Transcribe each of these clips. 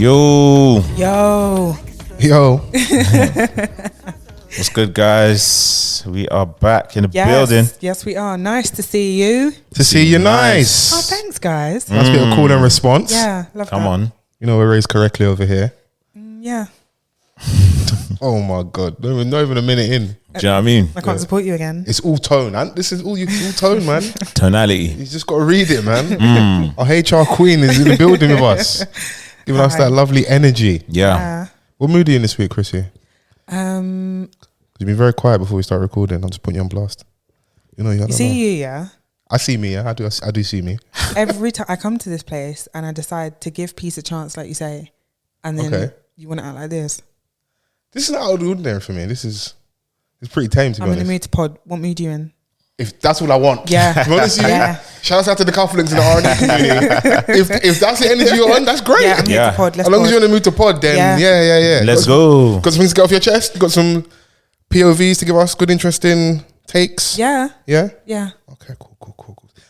Yo. What's good, guys? We are back in the building. Yes, we are. Nice to see you. To see you, nice. Oh, thanks, guys. Nice bit of call and response. Yeah, love that. Come on. You know, we're raised correctly over here. Yeah. Oh my God. Not even a minute in. Do you know what I mean? I can't support you again. It's all tone. And this is all tone, man. Tonality. You just got to read it, man. Our HR queen is in the building with us. Giving us that lovely energy. Yeah. What mood are you in this week, Chrissy? Um, You've been very quiet before we start recording. I'm just putting you on blast. You know, I see me, yeah. I do see me. Every time I come to this place and I decide to give peace a chance, like you say, and then you want to act like this. This is not out of the ordinary for me. It's pretty tame, to be honest. I'm in the mood to pod. What mood are you in? If that's what I want. Yeah. To be honest with you, shout out to the couplings in the R&D community. if that's the energy you're on, that's great. Yeah, I'm here to pod. As long as you're in the mood to pod, then yeah. Let's go. Got some things to get off your chest? Got some POVs to give us good, interesting takes? Yeah. Yeah? Yeah. Okay, cool.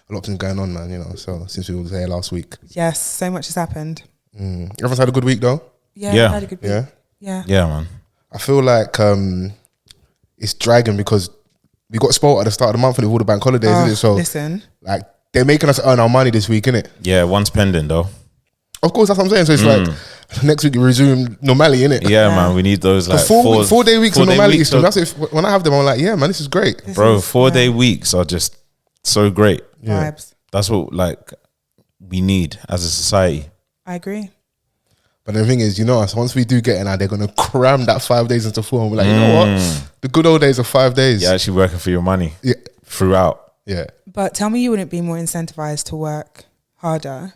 A lot of things going on, man, you know, so since we were here last week. Yes, so much has happened. Everyone's had a good week, though? Yeah. I had a good week. Yeah, man. I feel like it's dragging because we got spoiled at the start of the month with all the bank holidays, isn't it? So, listen. like, they're making us earn our money this week, innit? Yeah, one's pending, though. Of course, that's what I'm saying. So it's like next week we resume normality, innit? Yeah, man. We need those like four day weeks of normality. So weeks that's when I have them, I'm like, yeah, man, this is great. Bro, 4-day weeks are just so great. Yeah. Vibes. That's what like we need as a society. I agree. But the thing is, you know, once we do get in, they're going to cram that 5 days into 4. And we're like, you know what? The good old days of 5 days. You're actually working for your money throughout. Yeah. But tell me you wouldn't be more incentivized to work harder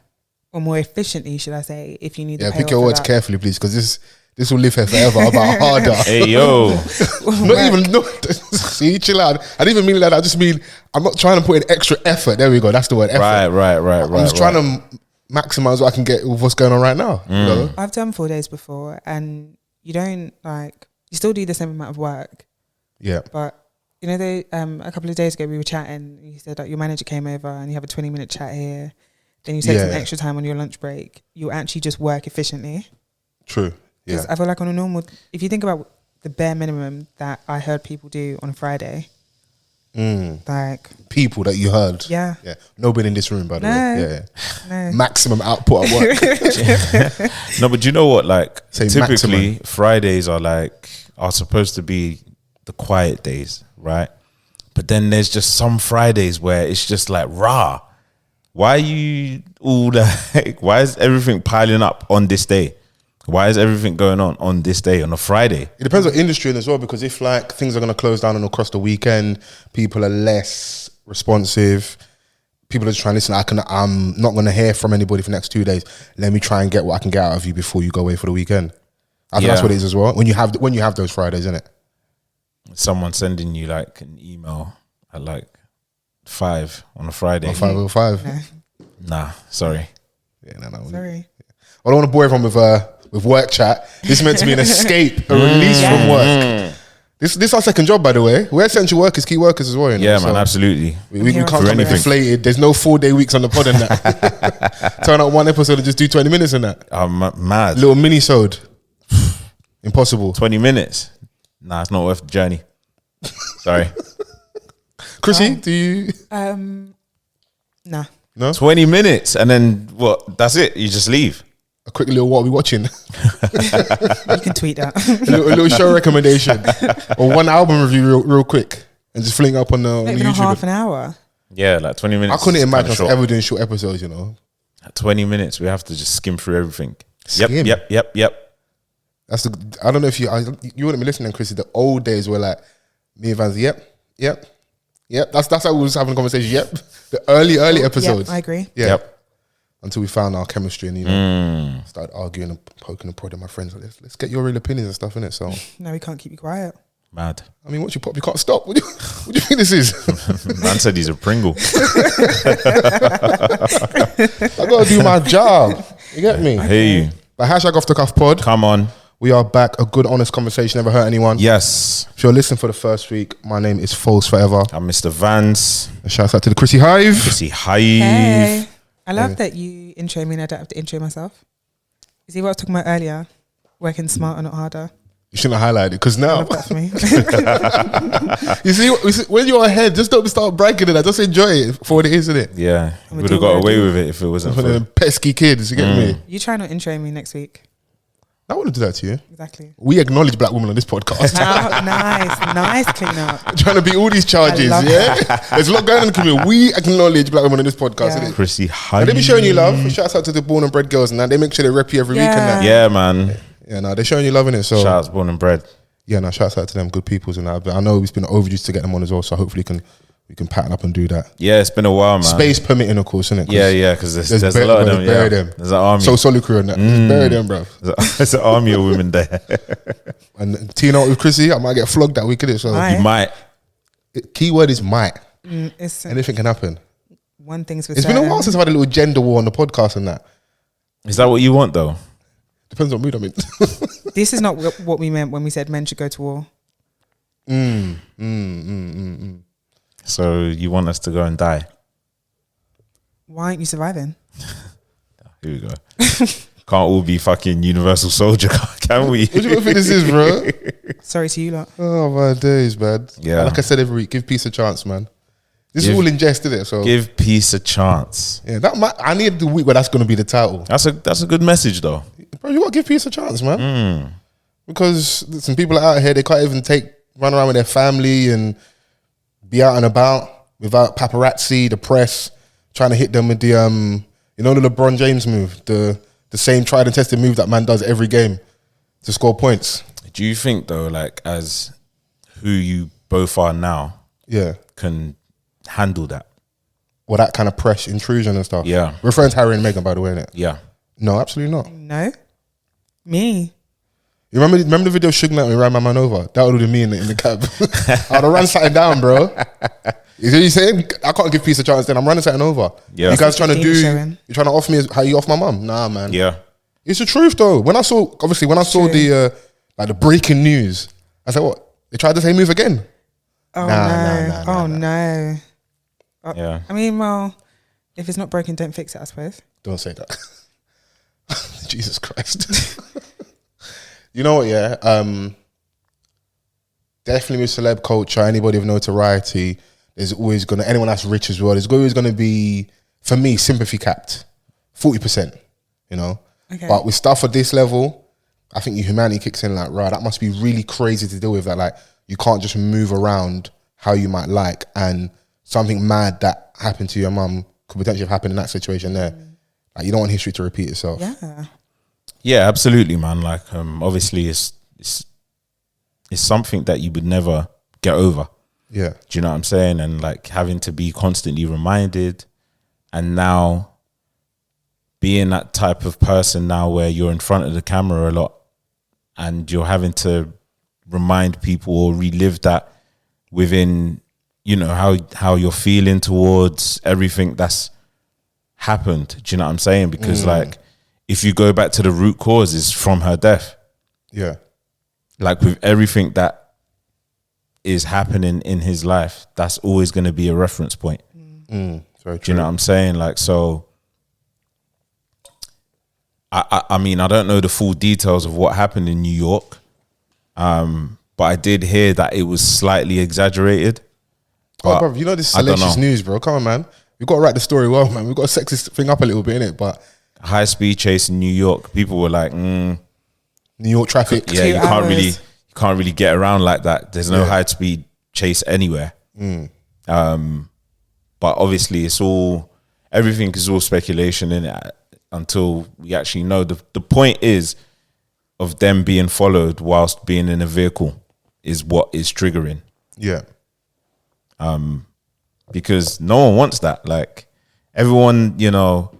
or more efficiently, should I say, if you need to pay pick your off words that. carefully, please, because this will live here forever about harder. Hey, yo. See, chill out. I didn't even mean that. I just mean, I'm not trying to put in extra effort. There we go. That's the word, effort. Right. I'm just trying to maximize what I can get with what's going on right now. You know? I've done 4 days before and you don't you still do the same amount of work. Yeah. But you know, a couple of days ago we were chatting. You said that your manager came over and you have a 20-minute chat here. Then you take some extra time on your lunch break. You actually just work efficiently. True. Yeah. Because I feel like on a normal, if you think about the bare minimum that I heard people do on a Friday, like people that you heard. Yeah. Nobody in this room, by the way. No. Maximum output at work. No, but you know what? Like, Say typically maximum. Fridays are supposed to be the quiet days, right? But then there's just some Fridays where it's just like rah. Why are you all like? Why is everything piling up on this day? Why is everything going on this day, on a Friday? It depends on industry as well, because if like things are going to close down and across the weekend, people are less responsive. People are just trying to listen. I'm not going to hear from anybody for the next 2 days. Let me try and get what I can get out of you before you go away for the weekend. I think that's what it is as well. When you have those Fridays, isn't it? Someone sending you like an email at like 5 on a Friday. 5:05. Nah, sorry. Yeah, no. Sorry. I don't want to bore everyone with work chat. This is meant to be an escape, a release from work. This is our second job, by the way. We're essential workers, key workers as well. You know? Yeah, man, absolutely. We can't come inflated. There's no 4 day weeks on the pod and that. Turn out one episode and just do 20 minutes in that. I'm mad. Little mini-sode. Impossible. 20 minutes. Nah, it's not worth the journey. Sorry. Chrissy, do you? Nah. No? 20 minutes and then what? That's it. You just leave. A quick little what are we watching? You can tweet that. a little show recommendation. Or one album review real quick. And just fling it up on the Not even YouTube. half an hour. Yeah, like 20 minutes. I couldn't imagine us short. ever doing short episodes, you know. 20 minutes. We have to just skim through everything. Skim? Yep. That's I don't know if you wouldn't be listening, Chrissy. The old days were like me and Vans. Yep. That's how we was having a conversation. Yep. The early episodes. Yeah, I agree. Yeah. Yep. Until we found our chemistry and, you know, started arguing and poking and prodding my friends. Like, let's get your real opinions and stuff, innit? So, No, we can't keep you quiet. Mad. I mean, once you pop, you can't stop. What do you think this is? Man said he's a Pringle. I got to do my job. You get me? I hear you. But #Offthecuffpod. Come on. We are back. A good, honest conversation. Never hurt anyone. Yes. If you're listening for the first week, my name is Fols Forever. I'm Mr. Vans. A shout out to the Chrissy Hive. Chrissy Hive. Hey. I love that you intro me and I don't have to intro myself. See what I was talking about earlier? Working smarter, not harder. You shouldn't have highlighted because I now love that for me. you see when you're ahead, just don't start bragging it. Just enjoy it for what it is, isn't it? Yeah, I'm would gonna have do got what I away do. with it if it wasn't For for. the pesky kids, you get me? You try not intro me next week. I wouldn't do that to you. Exactly. We acknowledge black women on this podcast. Nice clean up. Trying to beat all these charges, I love yeah? There's a lot going on in the community. We acknowledge black women on this podcast, Yeah. innit? Chrissy, how And they be showing you love. Shouts out to the born and bred girls and that. They make sure they rep you every week and that. Yeah, man. Yeah, no, they're showing you love in it. So Shouts born and bred. yeah, no, shouts out to them, good peoples and that. But I know it's been overdue to get them on as well. So hopefully we can pattern up and do that. Yeah, it's been a while, man. Space permitting, of course, isn't it? Yeah, because there's a bury- lot of bro, them. bury Yeah. them. There's an army. So solid crew on that. Just bury them, bro. There's an army of women there. And Tina with Chrissy, I might get flogged that week, innit? So Might. You might. keyword is might. It's Anything can happen. one thing's for It's certain. been a while since I've had a little gender war on the podcast and that. Is that what you want, though? Depends on mood I'm in. This is not what we meant when we said men should go to war. So you want us to go and die? Why aren't you surviving? Here we go. Can't all be fucking universal soldier, can we? What do you think this is, bro? Sorry to you lot. Oh my days, man. Yeah. Like I said every week, give peace a chance, man. This Give- is all in jest, isn't it? So Give peace a chance. yeah, I need the week where that's gonna be the title. That's a good message, though. Bro, you gotta give peace a chance, man. Because some people out here, they can't even run around with their family and be out and about without paparazzi, the press, trying to hit them with the the LeBron James move, the same tried and tested move that man does every game to score points. Do you think, though, like, as who you both are now, Yeah. can handle that? Or that kind of press intrusion and stuff. Yeah. Referring to Harry and Meghan, by the way, innit? Yeah. No, absolutely not. No? Me? You remember the video of Suge Knight when he ran my man over? That would have been me in the cab. I'd have run something down, bro. You see what you're saying? I can't give peace a chance then. I'm running something over. Yeah. You guys trying to Fifteen showing. you're trying to off me how you off my mum? Nah, man. Yeah. It's the truth though. When I saw the like the breaking news, I said, what? They tried the same move again? Oh, Nah. no. Yeah. I mean, well, if it's not broken, don't fix it, I suppose. Don't say that. Jesus Christ. You know what, yeah? Definitely with celeb culture, anybody of notoriety, there's always anyone that's rich as well, there's always gonna be, for me, sympathy capped. 40%, you know? Okay. But with stuff at this level, I think your humanity kicks in like, right, that must be really crazy to deal with that. Like, you can't just move around how you might like, and something mad that happened to your mum could potentially have happened in that situation there. Like, you don't want history to repeat itself. Yeah. Yeah, absolutely, man. Like, obviously, it's something that you would never get over. Yeah. Do you know what I'm saying? And like having to be constantly reminded, and now being that type of person now where you're in front of the camera a lot, and you're having to remind people or relive that within, you know, how you're feeling towards everything that's happened. Do you know what I'm saying? Because like, if you go back to the root causes from her death, Yeah. like with everything that is happening in his life, that's always going to be a reference point. Very Do true. you know what I'm saying? Like, so I mean, I don't know the full details of what happened in New York, but I did hear that it was slightly exaggerated. Oh, But bro, you know this is I don't salacious know. news, bro. Come on, man. We've got to write the story well, man. We've got to sex this thing up a little bit, innit? But High speed chase in New York, people were like, New York traffic. yeah, 2 you hours. can't really get around like that. There's no high speed chase anywhere. But obviously, everything is all speculation in it until we actually know. The point is of them being followed whilst being in a vehicle is what is triggering, Yeah. because no one wants that. Like, everyone, you know,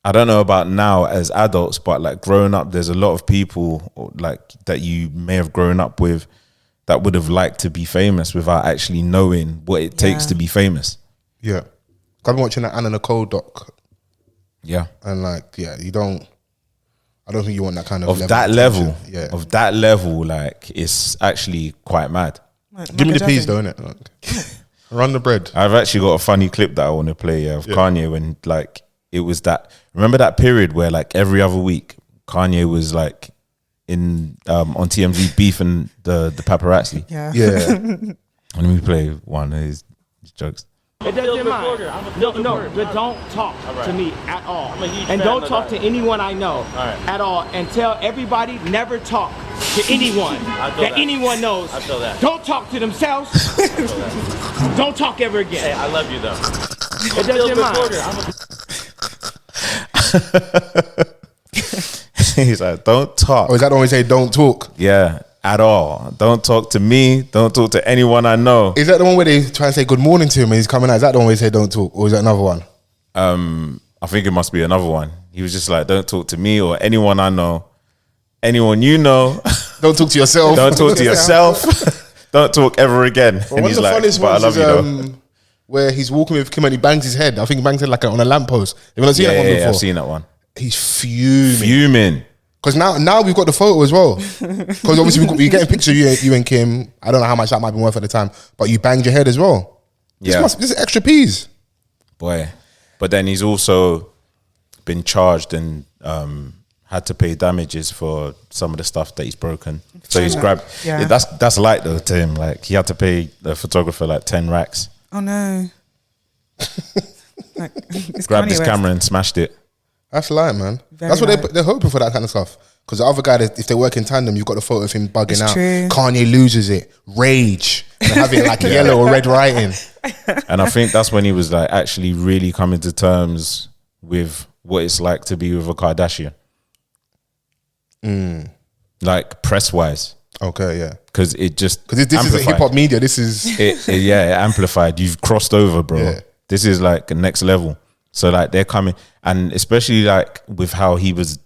I don't know about now as adults, but like growing up, there's a lot of people like that you may have grown up with that would have liked to be famous without actually knowing what it takes Yeah. to be famous. Yeah. I've been watching that Anna Nicole doc, Yeah. and like, yeah, I don't think you want that kind of Of that level, attention. Yeah. of that level, like, it's actually quite mad. Like Give me the Michael peas Jackson. though, innit? Like, run the bread. I've actually got a funny clip that I want to play of Kanye when like it was that. Remember that period where like every other week Kanye was like in on TMZ beefing the paparazzi. Yeah. Let me play one of his jokes. It doesn't matter. No, but don't talk to me at all. And don't talk to anyone I know at all. And tell everybody never talk to anyone that anyone knows. I feel that. Don't talk to themselves. Don't talk ever again. Hey, I love you though. It doesn't matter. He's like, don't talk. Or is that the one we say don't talk? Yeah, at all. Don't talk to me. Don't talk to anyone I know. Is that the one where they try and say good morning to him and he's coming out? Is that the one where they say don't talk? Or is that another one? I think it must be another one. He was just like, don't talk to me or anyone I know. Anyone you know. Don't talk to yourself. Don't talk to yourself. Don't talk ever again. One of the funniest ones is where he's walking with Kim and he bangs his head. I think he bangs his head like on a lamppost. Have you not seen that one before? Yeah, I've seen that one. He's fuming. Because now we've got the photo as well. Because obviously we're getting a picture of you and Kim. I don't know how much that might be worth at the time, but you banged your head as well. This is extra peas. Boy. But then he's also been charged and had to pay damages for some of the stuff that he's broken. So he's grabbed. Yeah. That's light though to him. Like he had to pay the photographer like 10 racks. Oh no. Grabbed his camera and smashed it. That's light, man. Very That's what light. they're hoping for, that kind of stuff. Because the other guy, if they work in tandem, you've got the photo of him bugging It's out. true. Kanye loses it. Rage. And have it like yellow or red writing. And I think that's when he was like actually really coming to terms with what it's like to be with a Kardashian. Like press wise. Okay, yeah. Because it just Because this isn't hip hop media. This is it amplified. You've crossed over, bro. Yeah. This is like next level. So like they're coming, and especially like with how he's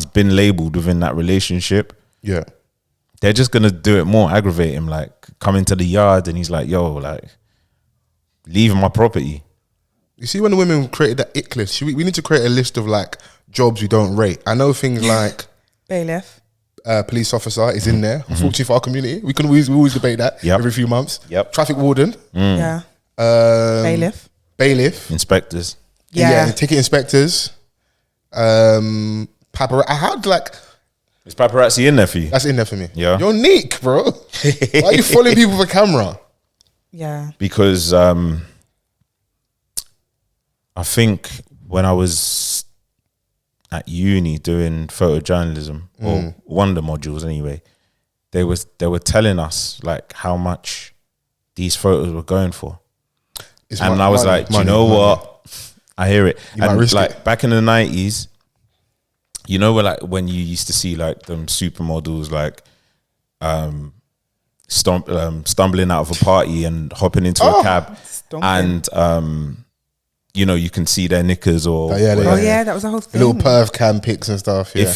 been labeled within that relationship. yeah. They're just gonna do it more, aggravate him. Like come into the yard, and he's like, "Yo, like leave my property." You see, when the women created that ick list, we need to create a list of like jobs we don't rate. I know things like Bailiff. police officer is in there. Unfortunately for our community, we always debate that every few months. Traffic warden. Yeah. Bailiff. Bailiff. Inspectors. Yeah. Ticket inspectors. Paparazzi. I had like Is paparazzi in there for you? that's in there for me. Yeah. You're unique, bro. Why are you following people for camera? Yeah. Because I think when I was at uni doing photojournalism or one of the modules anyway, they were telling us like how much these photos were going for. It's And I was like, do you know what? I hear it. You might And risk like it. back in the 90s, you know, when you used to see like them supermodels like stumbling out of a party and hopping into a cab, Stomping. and you know, you can see their knickers or Oh, yeah, Oh yeah, that was the whole the thing. little perv cam pics and stuff. Yeah.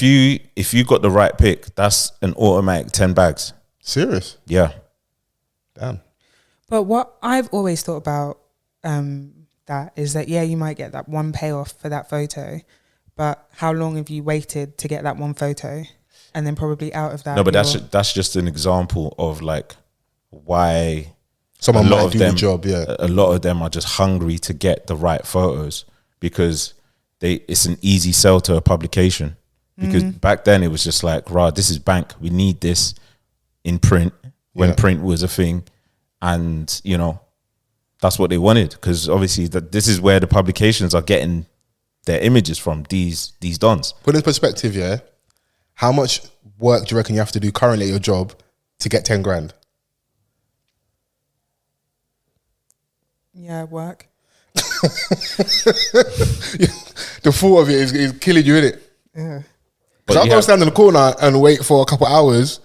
if you got the right pick, that's an automatic 10 bags. Serious? Yeah. Damn. But what I've always thought about that is that, yeah, you might get that one payoff for that photo, but how long have you waited to get that one photo? And then probably out of that. No, but that's just an example of like why Someone a lot might of do them, the job, yeah. A lot of them are just hungry to get the right photos because it's an easy sell to a publication. Because back then it was just like, rah, this is bank. We need this in print when print was a thing. And, you know, that's what they wanted. Because obviously this is where the publications are getting their images from, these dons. Put in perspective, yeah. How much work do you reckon you have to do currently at your job to get 10 grand? Yeah, work. The thought of it is killing you, innit? Yeah. Because I'll go stand in the corner and wait for a couple hours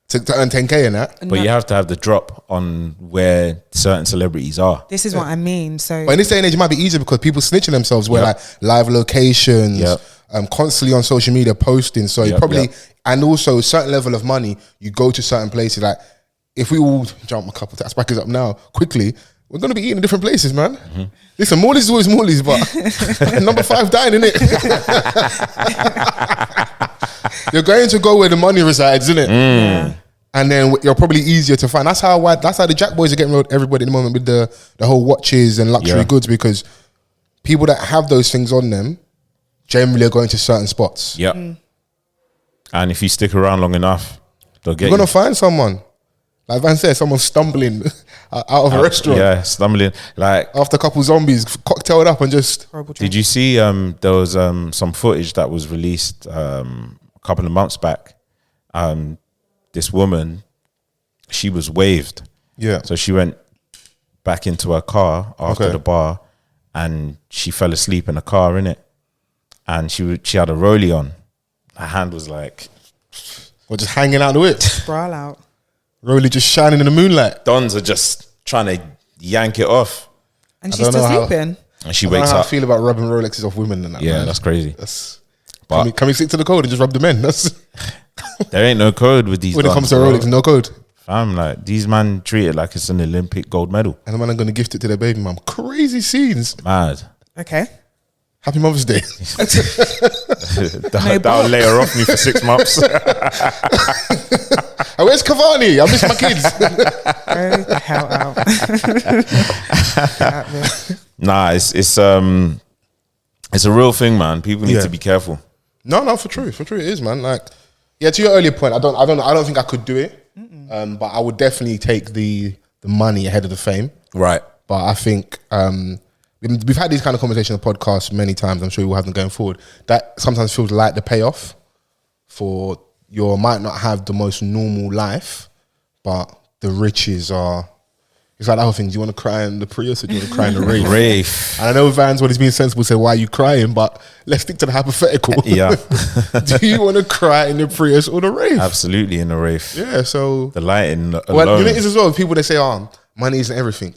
to earn 10K in that. But you have to have the drop on where certain celebrities are. This is what I mean. So But in this day and age, it might be easier because people snitching themselves where like live locations, constantly on social media posting. So you probably, and also a certain level of money, you go to certain places. Like if we all jump a couple tax brackets up now quickly, we're going to be eating in different places, man. Listen, Morley's is always Morley's, but number 5 dying, innit? You're going to go where the money resides, innit? And then you're probably easier to find. That's how the Jack boys are getting rid of everybody at the moment with the whole watches and luxury goods, because people that have those things on them generally are going to certain spots. Yep. And if you stick around long enough, they'll get You're gonna find someone. Like Van said, someone stumbling out of a restaurant. Yeah, stumbling. Like After a couple zombies cocktailed up and just... Horrible did you see there was some footage that was released a couple of months back? This woman, she was waved. Yeah. So she went back into her car after the bar and she fell asleep in the car, innit? And she had a rollie on. Her hand was like... Or just hanging out the whip. Brawl out. Rolly just shining in the moonlight. Dons are just trying to yank it off. And I she's don't still know how- sleeping. And she I don't know wakes how I up. feel about rubbing Rolexes off women and that. Yeah, man. that's crazy. But Can we stick to the code and just rub the men? That's there ain't no code with these when it dons, comes to bro. Rolex, no code. Fam, like these man treat it like it's an Olympic gold medal. And the man are going to gift it to their baby mum. Crazy scenes. Mad. Okay. Happy Mother's Day. That'll lay her off me for 6 months. And where's Cavani? I miss my kids. Go the hell out. Get out of here. Nah, it's a real thing, man. People need Yeah. to be careful. No, for true it is, man. Like, yeah, to your earlier point, I don't think I could do it. But I would definitely take the money ahead of the fame. Right. But I think we've had these kind of conversations on the podcast many times. I'm sure we will have them going forward. That sometimes feels like the payoff for you might not have the most normal life, but the riches are. It's like that whole thing. Do you want to cry in the Prius or do you want to cry in the Wraith? Wraith. And I know Vans, when he's being sensible, said, "Why are you crying?" But let's stick to the hypothetical. Yeah. Do you want to cry in the Prius or the Wraith? Absolutely in the Wraith. Yeah. So The lighting alone. well, you know, it is as well. People they say, money isn't everything."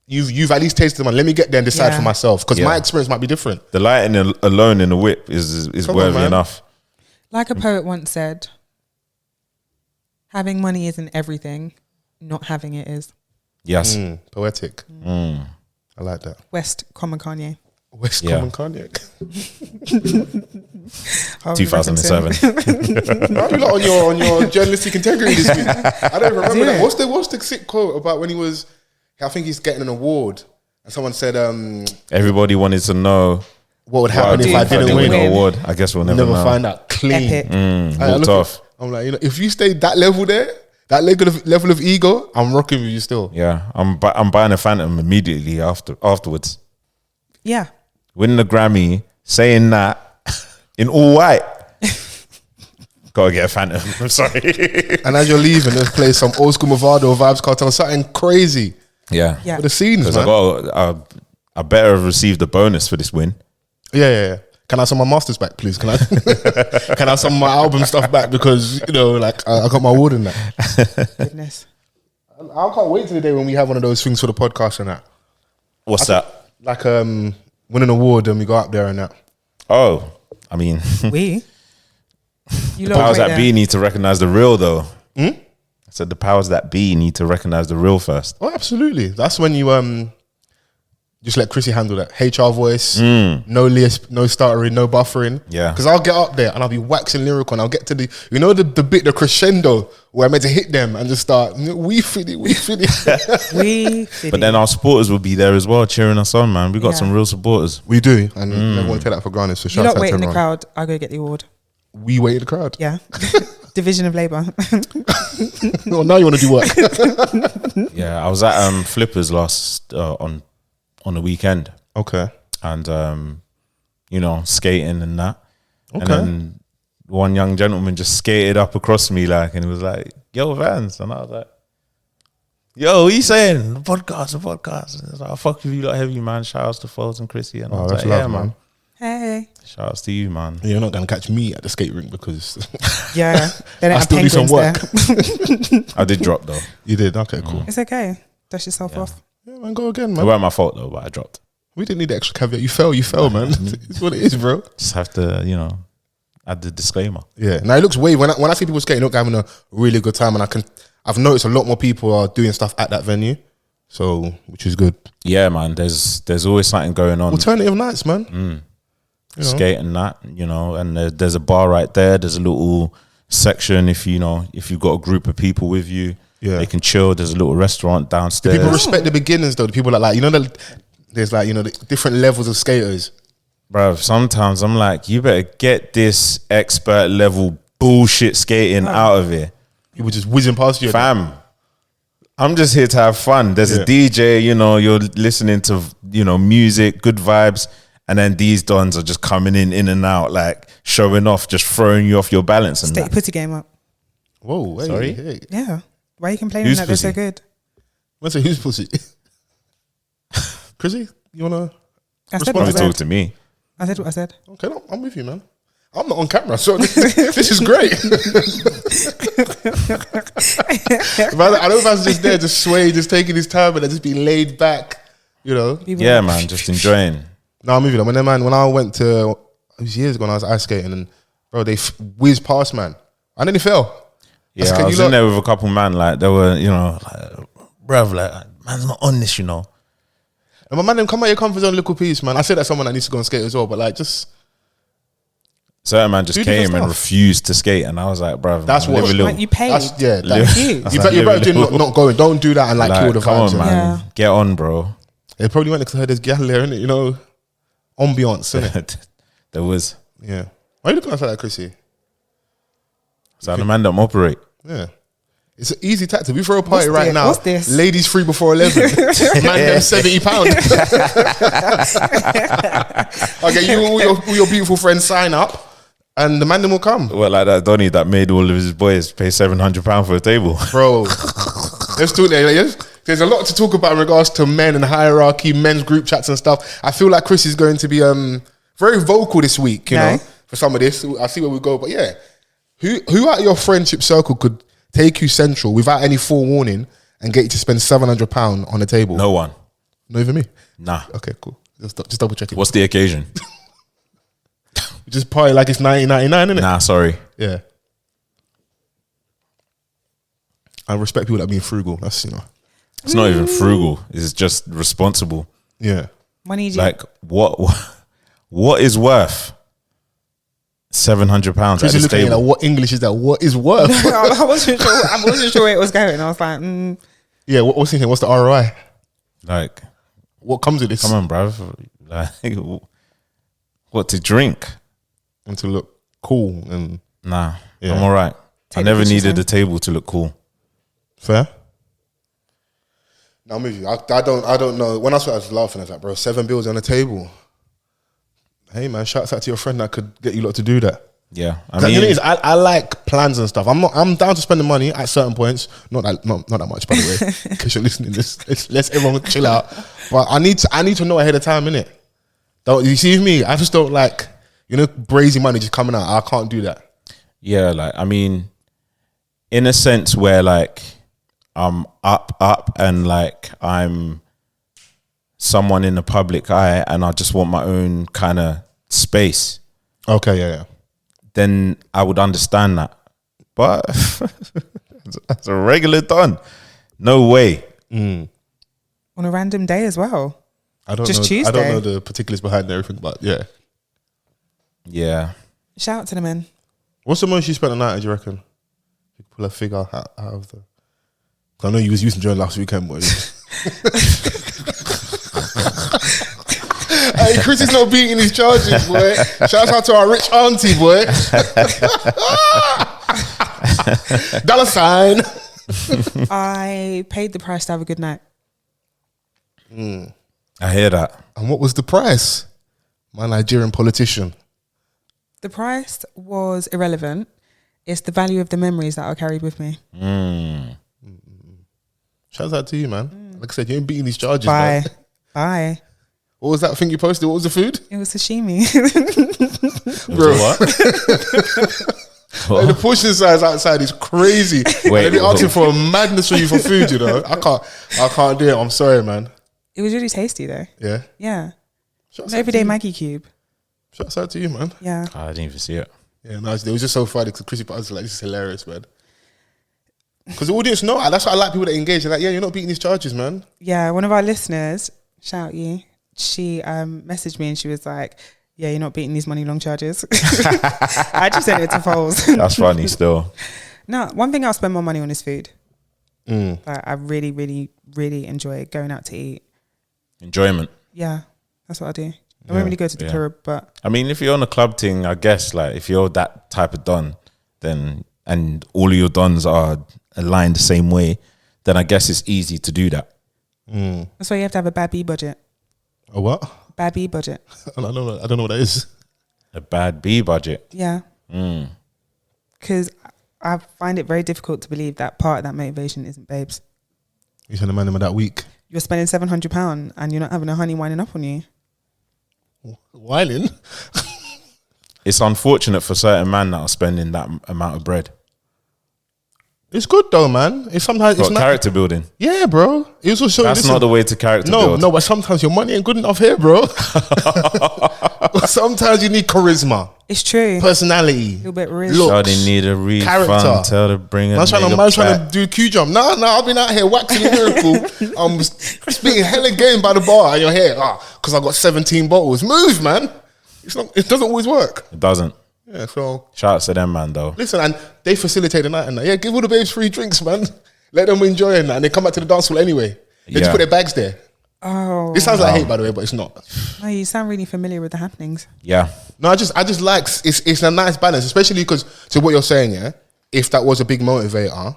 You've at least tasted the money. Let me get there and decide Yeah. for myself because Yeah. my experience might be different. The lighting alone in the whip is Come on, worthy man. enough. Like a poet once said, having money isn't everything, not having it is. Yes. Poetic. I like that. West, comma Kanye. West Yeah. Common Cognac. 2007. How you lot on your journalistic integrity this week? I don't even remember that. What's the sick quote about when he was? I think he's getting an award, and someone said, Everybody wanted to know "What would happen if I didn't win?" the award. I guess we'll never know. find out. Clean. Epic. I Walked look off. I'm like, if you stay that level there, that level of ego, I'm rocking with you still. Yeah, I'm buying a Phantom immediately afterwards. Yeah. Winning the Grammy, saying that in all white. Gotta get a Phantom. I'm sorry. And as you're leaving, let's play some old school Movado Vibes Cartel, something crazy. Yeah. Yeah. For the scenes, Because man. I better have received a bonus for this win. Yeah. Can I have some of my masters back, please? Can I can I have some of my album stuff back? Because, I got my award in that. Goodness. I can't wait till the day when we have one of those things for the podcast and that. What's that? Like win an award and we go up there and that. Oh, I mean, We? You the lot powers wait that there. be need to recognize the real, though. I said the powers that be need to recognize the real first. Oh, absolutely. That's when you just let Chrissy handle that. HR voice, no lisp, no stuttering, no buffering. Yeah. Because I'll get up there and I'll be waxing lyrical and I'll get to the bit, the crescendo where I meant to hit them and just start, we fit it. We But then our supporters will be there as well, cheering us on, man. We got Yeah. some real supporters. We do. And never want to take that for granted. So You shout out lot to wait in the everyone. crowd. I'll go get the award. We waited the crowd. Yeah. Division of Labour. Well, now you want to do work. Yeah, I was at Flippers last on the weekend. Okay. And skating and that. Okay. And then one young gentleman just skated up across me and he was like, "Yo, Vans," and I was like, "Yo, what you saying? The podcast." And I was like, "Fuck with you, like heavy man." Shout outs to Fols and Chrissy, and I was that's like, love, "Yeah, man. Hey. Shout outs to you, man." You're not going to catch me at the skate rink because Yeah. They don't I have still do some penguins there. I did drop though. you did. Okay, cool. It's okay. Dust yourself off. Yeah, man, go again, It man. wasn't my fault though, but I dropped. We didn't need the extra caveat. You fell, man. It's what it is, bro. Just have to, add the disclaimer. Yeah. Now it looks way when I see people skating, look having a really good time, and I've noticed a lot more people are doing stuff at that venue, so which is good. Yeah, man. There's always something going on. Alternative nights, man. Skate and that, and there's a bar right there. There's a little section if you've got a group of people with you, Yeah. they can chill. There's a little restaurant downstairs. People respect the beginners though. The people that there's the different levels of skaters. Bruv, sometimes I'm like, you better get this expert level bullshit skating out of here. People just whizzing past you. Fam, I'm just here to have fun. There's a DJ, you know, you're listening to, you know, music, good vibes, and then these dons are just coming in and out, like showing off, just throwing you off your balance and Stay that. put a game up. Whoa, hey, Sorry? Hey. Yeah. Why are you complaining Who's that they're so pussy? good? Let's say who's pussy? Chrissy, you wanna? I said Don't what I talk said. to me. I said what I said. Okay, no, I'm with you, man. I'm not on camera, so this is great. But I know if I was just there, just swaying, just taking his time, and then just being laid back, you know. Yeah, man, just enjoying. No, I'm with you. When I went to, it was years ago, when I was ice skating, and bro, they whizzed past, man, and then he fell. Yeah, I was in there with a couple man, like they were, you know, like, bruv, like man's not on this, you know. And my man, them come out your comfort zone, little piece, man. I said that's someone that needs to go and skate as well, but like just. Certain man just Do different came and stuff. refused to skate, and I was like, bruv, That's live what- a little. Like you paid. That's That's you. cute. You better not going. Don't do that and like kill the come vibes. on, man, Yeah. get on, bro. They probably went because there's gal there, innit? You know, ambiance, innit? There was. Yeah. Why are you looking outside that, Chrissy? So the man don't operate. Yeah. It's an easy tactic. We throw a party What's right this? now. What's this? Ladies free before 11. Man, them £70. I'll get you all your beautiful friends sign up, and the man them will come. Well, like that Donny that made all of his boys pay £700 for a table. Bro, let's talk there. Yes? There's a lot to talk about in regards to men and hierarchy, men's group chats and stuff. I feel like Chris is going to be very vocal this week, you know, for some of this. I'll see where we go. But yeah, who out of your friendship circle could take you central without any forewarning and get you to spend £700 on the table? No one. Not even me? Nah. Okay, cool. Just double checking. What's the occasion? Just party like it's 1999, innit? Nah, sorry. Yeah. I respect people that being frugal. That's, you know. It's not even frugal. It's just responsible. Yeah. Money. Like what is worth £700 at Chris is this looking at table? like, what English is that? What is worth? I wasn't sure. I wasn't sure where it was going. I was like, Yeah, what's thinking? What's the ROI? Like, What comes with this? come on, bruv. Like, what to drink? And to look cool and Nah, Yeah. I'm all right. Take I the never pictures needed home. the table to look cool. fair. No, I'm with you. I don't know. When I was laughing, I was like, bro, 7 bills on the table. Hey man, shouts out to your friend that could get you lot to do that. Yeah, I The mean, thing is, I like plans and stuff. I'm down to spending money at certain points. Not that much, by the way. In case you're listening, let's everyone chill out. But I need to know ahead of time, innit? Don't you see me? I just don't like, you know, brazy money just coming out. I can't do that. yeah, like, I mean, in a sense where like I'm up and like I'm someone in the public eye and I just want my own kind of space, Okay, yeah. then I would understand that. But as a regular don, no way. on a random day as well. I don't Just know. I Tuesday. don't know the particulars behind everything, but yeah. Yeah. Shout out to the men. What's the most you spent a night? Do you reckon? You could pull a figure out of the. 'Cause I know you was using during last weekend, boy. Hey, Chris is not beating his charges, boy. Shout out to our rich auntie, boy. Dollar sign. I paid the price to have a good night. I hear that. And what was the price? My Nigerian politician. The price was irrelevant. It's the value of the memories that I carried with me. Shout out to you, man. Like I said, you ain't beating these charges, Bye. man. Bye. What was that thing you posted? What was the food? It was sashimi. Bro. What? Like, the portion size outside is crazy. Wait, They're asking what? for a madness for you for food, you know. I can't do it. I'm sorry, man. It was really tasty though. Yeah. Yeah. Shouts It's out everyday to you. Maggie cube. Shouts out to you, man. Yeah. I didn't even see it. Yeah, no, it was just so funny because Chrissy I was like, this is hilarious, man. Because the audience know. That's why I like people that engage. They're like, yeah, you're not beating these charges, man. Yeah. One of our listeners, shout you, she messaged me and she was like, yeah, you're not beating these money long charges. I just sent it to Fols. That's funny still. No, one thing I'll spend my money on is food. Mm. Like, I really, really, really enjoy going out to eat. Enjoyment. Yeah, that's what I do. I don't really go to the Yeah. club, but I mean, if you're on a club thing, I guess, like, if you're that type of don, then and all of your dons are aligned the same way, then I guess it's easy to do that. That's why you have to have a bad B budget. A what? Bad B budget. I don't know what that is. A bad B budget. Yeah. Because I find it very difficult to believe that part of that motivation isn't babes. You said the man of that week. You're spending £700 and you're not having a honey winding up on you. Whining? It's unfortunate for certain men that are spending that amount of bread. It's good though, man. It's sometimes it's Got not character building. Yeah, bro. It's also That's not the way to character build. No, but sometimes your money ain't good enough here, bro. Sometimes you need charisma, It's true. personality, A little bit rich. looks, So they need a refund. character. Tell to bring a I'm trying nigga to back. do Q jump. No, I've been out here waxing a miracle. I'm speaking hella game by the bar, and you're here because I got 17 bottles. Move, man. It doesn't always work. It doesn't. Yeah, so Shout out to them, man, though. listen, and they facilitate the night and that. Yeah, give all the babes free drinks, man. Let them enjoy it, and they come back to the dance hall anyway. They just Yeah. put their bags there. Oh. It sounds like hate, by the way, but it's not. No, you sound really familiar with the happenings. Yeah. No, I just like it's a nice balance, especially because to what you're saying, yeah. If that was a big motivator,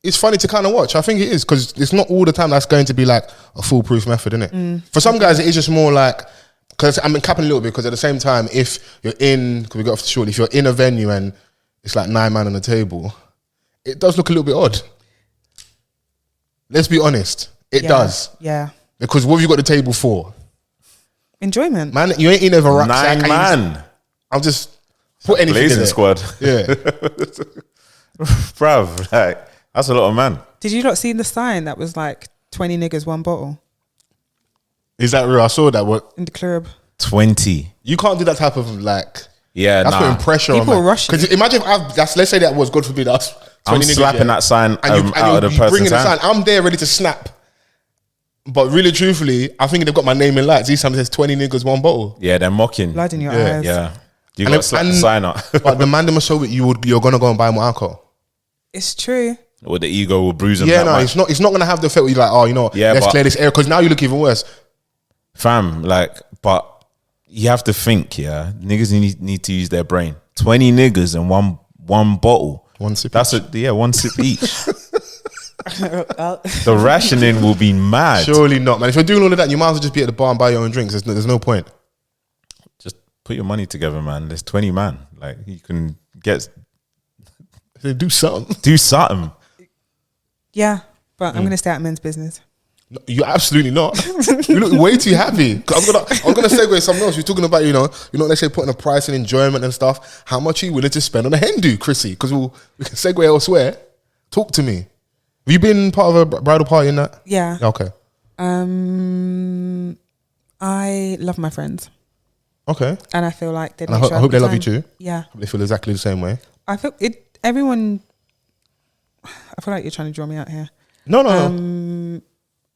it's funny to kind of watch. I think it is because it's not all the time that's going to be like a foolproof method, innit? For some guys, it is just more like because I'm capping a little bit because at the same time, if you're in, because we got off the short, if you're in a venue and it's like 9 man on the table, it does look a little bit odd. Let's be honest, it does. Yeah. Because what have you got the table for? Enjoyment. Man, you ain't in a rucksack. 9 man. I'll just put anything in Blazing there. squad. Yeah. Bruv, like, that's a lot of man. Did you not see the sign that was like 20 niggas, 1 bottle Is that real? I saw that. What? in the club? 20. You can't do that type of like. Yeah, That's putting pressure People on. rushing. Because imagine if let's say that was, God forbid, us. I'm 20 niggas, slapping that sign and you out of the bringing person's the sign. hand. I'm there ready to snap. But really, truthfully, I think they've got my name in lights. These times it says 20 niggas, 1 bottle. Yeah, they're mocking. Blood in your Yeah. eyes. Yeah. You And got to if- slap the and- sign up. But the man them are so you're gonna go and buy more alcohol. It's true. Or the ego will bruise them Yeah, that no, much. it's not gonna have the effect where you're like, oh, Yeah, let's but- clear this air because now you look even worse. Fam, like, but you have to think, yeah. Niggas need to use their brain. 20 niggas and one bottle. One sip That's one sip each. The rationing will be mad. Surely not, man. If you're doing all of that, you might as well just be at the bar and buy your own drinks. There's no point. Just put your money together, man. There's 20 man. Like, you can Do something. do something. Yeah. But I'm going to stay out of men's business. No, you're absolutely not. You look way too happy. I'm gonna segue something else. You're talking about, let's say putting a price in enjoyment and stuff. How much are you willing to spend on a hen do, Chrissy? Because we can segue elsewhere. Talk to me. Have you been part of a bridal party in that? Yeah. Okay. I love my friends. Okay. And I feel like they And I hope they love you too. Yeah. They feel exactly the same way. I feel it. Everyone. I feel like you're trying to draw me out here. No.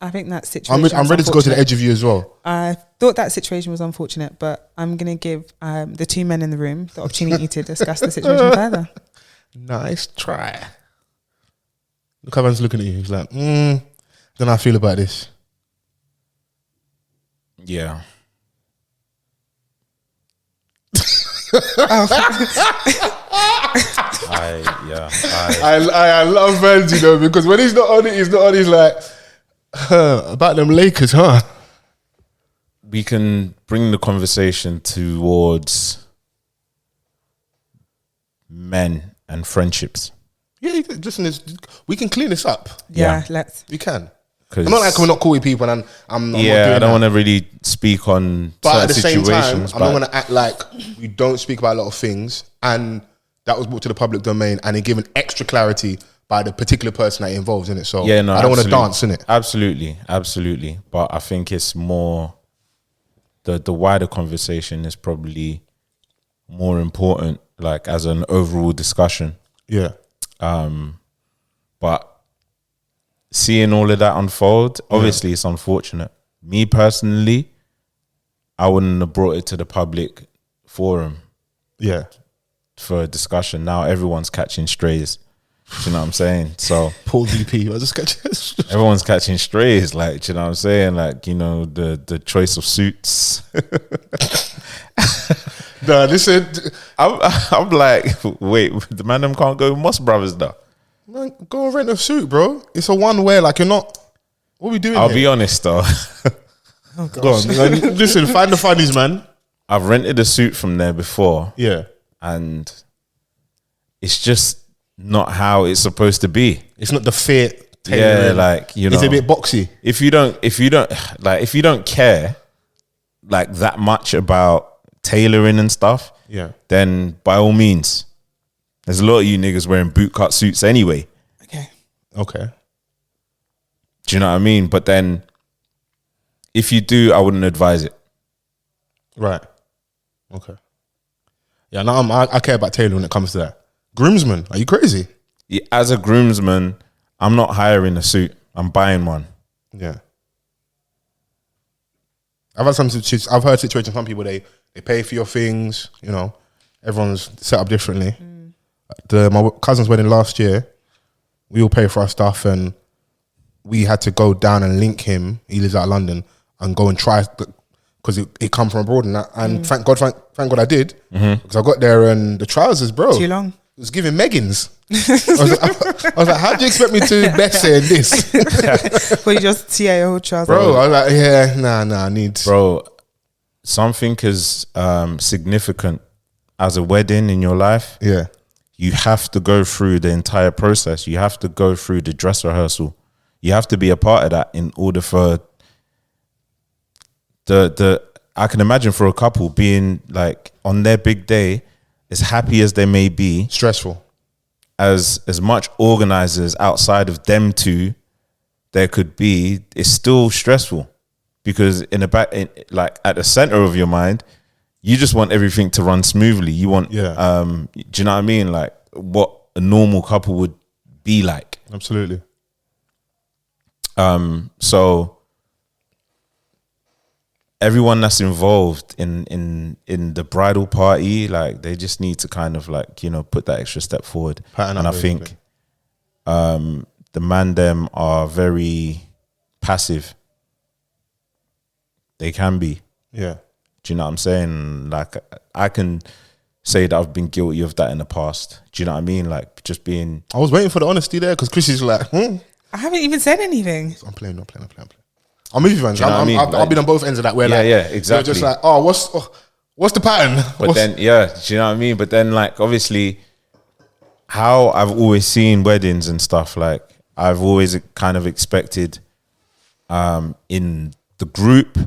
I think that situation. I'm ready to go to the edge of you as well. I thought that situation was unfortunate, but I'm going to give the 2 men in the room the opportunity to discuss the situation further. Nice try. Look how everyone's looking at you. He's like, don't know how I feel about this. Yeah. I love Vans, because when he's not on it, he's like, about them Lakers, huh? We can bring the conversation towards men and friendships. Yeah, listen, we can clean this up. Yeah, Yeah. let's. We can. 'Cause- I'm not like we're not cool with people, and I'm not doing I don't that. want to really speak on But at the certain same time, situations. I'm not going to act like we don't speak about a lot of things, and that was brought to the public domain, and then given extra clarity by the particular person that it involves in it. So Yeah, no, I don't want to absolutely. dance in it. Absolutely. But I think it's more the wider conversation is probably more important, like as an overall discussion. Yeah, But seeing all of that unfold, obviously it's unfortunate. Me personally, I wouldn't have brought it to the public forum yeah. for a discussion. Now everyone's catching strays. Do you know what I'm saying? So Paul VP, I just catch this. everyone's catching strays, like, do you know what I'm saying? Like, the choice of suits. Nah, listen, I'm like, wait, the man them can't go with Moss Brothers though. man, go and rent a suit, bro. It's a one wear. Like you're not. What are we doing? I'll here? be honest though. Go on, man. Listen, find the funnies, man. I've rented a suit from there before, Yeah, and it's just not how it's supposed to be. it's not the fit. Yeah, tailoring. like you know, It's a bit boxy. if you don't care like that much about tailoring and stuff, Yeah. then by all means, there's a lot of you niggas wearing bootcut suits anyway. Okay. Okay. Do you know what I mean? But then, if you do, I wouldn't advise it. Right. Okay. Yeah, no, I care about tailoring when it comes to that. Groomsman, are you crazy? As a groomsman, I'm not hiring a suit. I'm buying one. Yeah. I've heard situations. Some people they pay for your things. You know, everyone's set up differently. My cousin's wedding last year, we all pay for our stuff, and we had to go down and link him. He lives out of London, and go and try because it come from abroad and that. And thank God I did because I got there and the trousers, bro, Too long. it was giving Meghan's. I was like, how do you expect me to best say this, Well, you just TAO trousers. bro? I was like, yeah, nah, I need. Bro, something as significant as a wedding in your life, Yeah, you have to go through the entire process. You have to go through the dress rehearsal. You have to be a part of that in order for I can imagine for a couple being like on their big day, as happy as they may be, stressful. as much organizers outside of them two there could be, it's still stressful because like at the center of your mind, you just want everything to run smoothly. You want, do you know what I mean? Like what a normal couple would be like. Absolutely. So everyone that's involved in the bridal party, like they just need to kind of like, you know, put that extra step forward. Pattern and up, I think the man them are very passive. They can be. Yeah. Do you know what I'm saying? Like I can say that I've been guilty of that in the past. Do you know what I mean? Like just being. I was waiting for the honesty there because Chrissy's like, I haven't even said anything. I'm playing. I'm with you, man. Do you know what I mean? I've been on both ends of that. Where exactly. You're just like, what's the pattern? But then, do you know what I mean? But then, like, obviously, how I've always seen weddings and stuff, like, I've always kind of expected in the group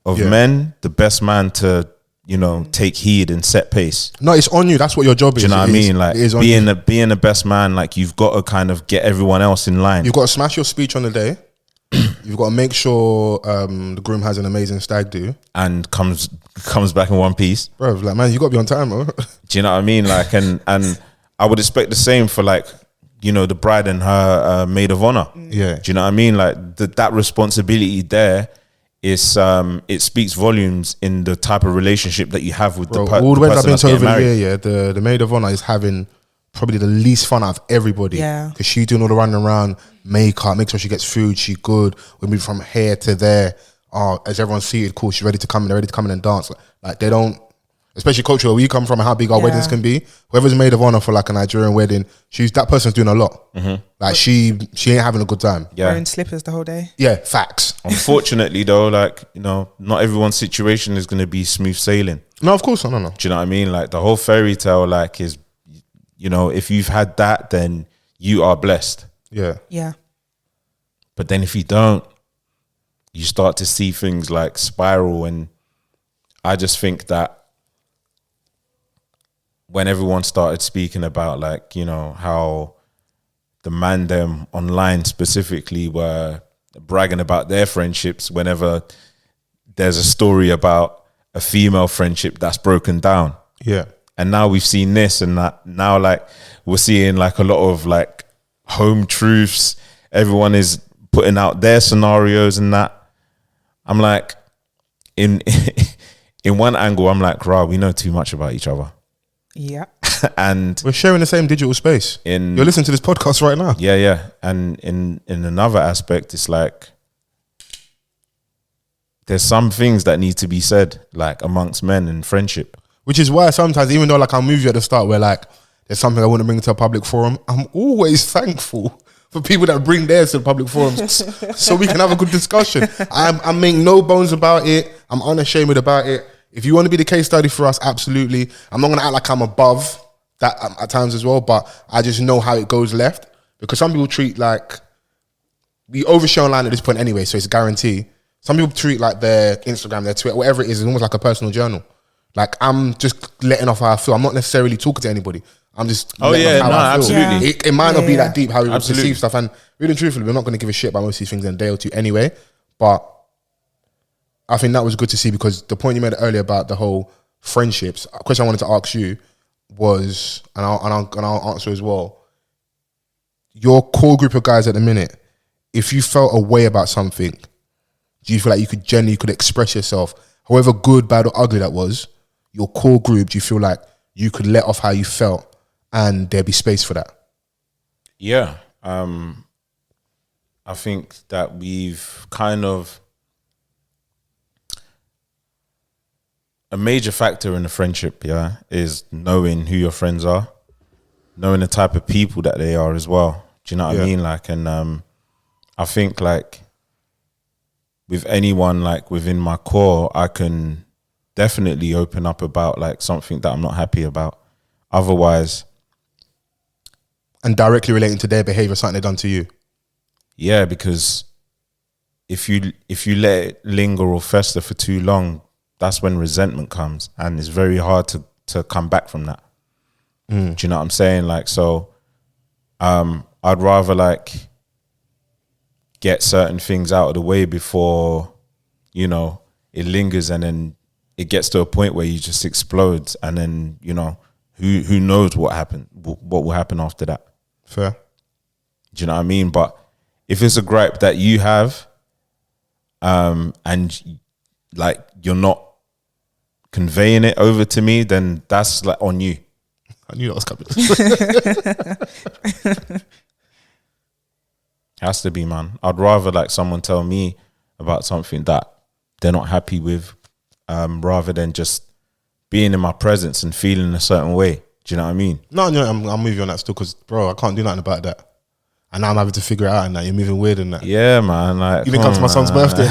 of men, the best man to, you know, take heed and set pace. No, it's on you. That's what your job is. Do you know what I mean? Like, being being the best man, like, you've got to kind of get everyone else in line. You've got to smash your speech on the day. You've got to make sure the groom has an amazing stag do and comes back in one piece. Bro, like, man, you got to be on time, bro. Do you know what I mean? Like, and I would expect the same for, like, you know, the bride and her maid of honor. Yeah. Do you know what I mean? Like that responsibility there is it speaks volumes in the type of relationship that you have with the person. All the weddings I've been to over the year, the maid of honor is having probably the least fun out of everybody. Yeah. Because she's doing all the running around, makeup, make sure she gets food, she good. We move from here to there. As everyone's seated, cool, she's ready to come in, they're ready to come in and dance. Like they don't, especially culturally, where we come from and how big our weddings can be. Whoever's maid of honor for like a Nigerian wedding, that person's doing a lot. Like she ain't having a good time. Yeah. Wearing slippers the whole day. Yeah, facts. Unfortunately though, like, you know, not everyone's situation is going to be smooth sailing. No, of course, no. Do you know what I mean? Like the whole fairy tale, like, is, you know, if you've had that, then you are blessed. Yeah. Yeah. But then if you don't, you start to see things like spiral. And I just think that when everyone started speaking about, like, you know, how the man them online specifically were bragging about their friendships whenever there's a story about a female friendship that's broken down. Yeah. And now we've seen this and that. Now, like, we're seeing like a lot of like home truths. Everyone is putting out their scenarios and that. I'm like, in one angle, I'm like, rah, we know too much about each other. Yeah. And we're sharing the same digital space. You're listening to this podcast right now. Yeah. And in another aspect, it's like there's some things that need to be said, like amongst men and friendship. Which is why sometimes, even though like I'm with you at the start, where like there's something I want to bring to a public forum, I'm always thankful for people that bring theirs to the public forums so we can have a good discussion. I make no bones about it. I'm unashamed about it. If you want to be the case study for us, absolutely. I'm not going to act like I'm above that at times as well, but I just know how it goes left. Because some people treat like, we overshare online at this point anyway, so it's a guarantee. Some people treat like their Instagram, their Twitter, whatever it is, it's almost like a personal journal. Like I'm just letting off how I feel. I'm not necessarily talking to anybody. I'm just how I feel. Absolutely. It might not be that deep how we perceive stuff. And really and truthfully, we're not going to give a shit about most of these things in a day or two anyway. But I think that was good to see, because the point you made earlier about the whole friendships, a question I wanted to ask you was, and I'll answer as well, your core group of guys at the minute, if you felt a way about something, do you feel like you could genuinely express yourself, however good, bad or ugly that was, your core group, do you feel like you could let off how you felt and there'd be space for that? Yeah. I think that we've kind of, a major factor in a friendship, yeah, is knowing who your friends are, knowing the type of people that they are as well. Do you know what I mean? Like, and I think like with anyone like within my core, I can definitely open up about like something that I'm not happy about. Otherwise, and directly relating to their behavior, something they've done to you. Yeah, because if you let it linger or fester for too long, that's when resentment comes, and it's very hard to come back from that. Do you know what I'm saying? Like, so I'd rather like get certain things out of the way before, you know, it lingers and then it gets to a point where you just explodes, and then, you know, who knows what happened, what will happen after that. Fair. Do you know what I mean? But if it's a gripe that you have, and like you're not conveying it over to me, then that's like on you. I knew that was coming. Has to be, man. I'd rather like someone tell me about something that they're not happy with, rather than just being in my presence and feeling a certain way. Do you know what I mean? No, I'm with you on that still, because bro, I can't do nothing about that. And now I'm having to figure it out, and that you're moving weird and that. Yeah, man. Like, you didn't come to my son's birthday.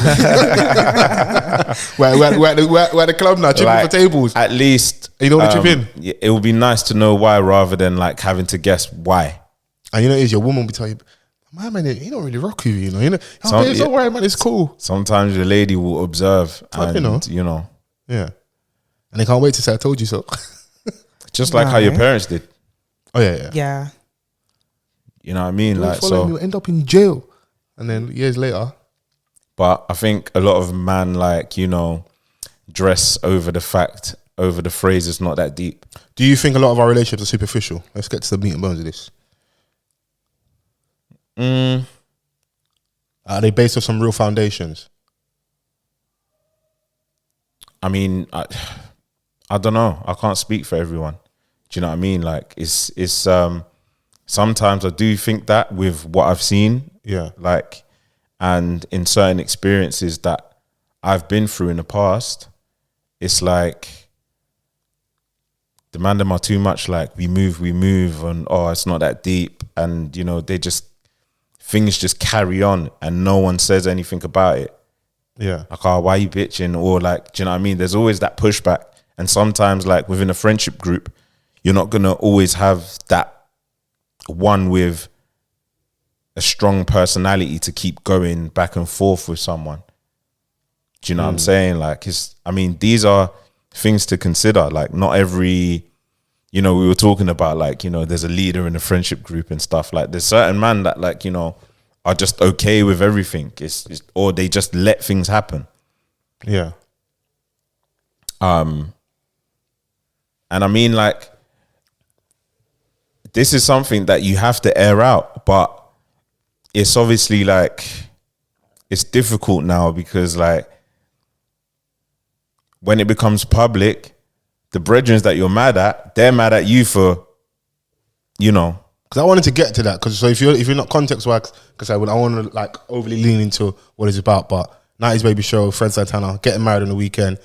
we're at the club now, chipping like, for tables. At least you don't want to chip in. It would be nice to know why, rather than like having to guess why. And you know, your woman will be telling you, my man, he don't really rock with you, you know. Don't worry, man, it's cool. Sometimes the lady will observe, and you know, yeah, and they can't wait to say I told you so. Just like how your parents did. Oh yeah. Yeah. You know what I mean? Don't like, follow me, you'll end up in jail, and then years later. But I think a lot of man, like, you know, dress over the phrase it's not that deep. Do you think a lot of our relationships are superficial? Let's get to the meat and bones of this. Are they based on some real foundations? I mean, I don't know. I can't speak for everyone. Do you know what I mean? Like, it's sometimes I do think that with what I've seen. Yeah. Like, and in certain experiences that I've been through in the past, it's like the man them are too much like we move, and it's not that deep, and you know, things just carry on and no one says anything about it. Yeah. Like, oh, why are you bitching? Or like, do you know what I mean? There's always that pushback. And sometimes like within a friendship group, you're not going to always have that one with a strong personality to keep going back and forth with someone. Do you know what I'm saying? Like, these are things to consider. Like, not every, you know, we were talking about like, you know, there's a leader in a friendship group and stuff. Like, there's certain men that like, you know, are just okay with everything. Or they just let things happen. Yeah. And I mean, like, this is something that you have to air out, but it's obviously like, it's difficult now because like, when it becomes public, the brethren that you're mad at, they're mad at you for, you know. Because I wanted to get to that. Because so if you're not context wise, because I want to like overly lean into what it's about. But 90s Baby Show, Fred Santana, getting married on the weekend.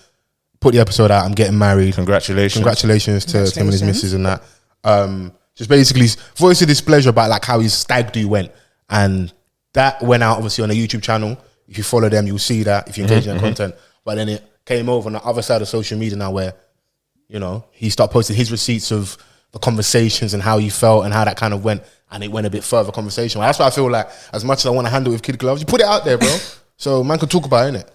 put the episode out. I'm getting married. Congratulations to him and his missus and that. Just basically voice of displeasure about like how his stag do went, and that went out obviously on a YouTube channel. If you follow them, you'll see that if you engage in their content. But then it came over on the other side of social media now, where he started posting his receipts of the conversations and how he felt and how that kind of went, and it went a bit further conversation. That's why I feel like as much as I want to handle it with kid gloves, you put it out there, bro. So man can talk about it, innit?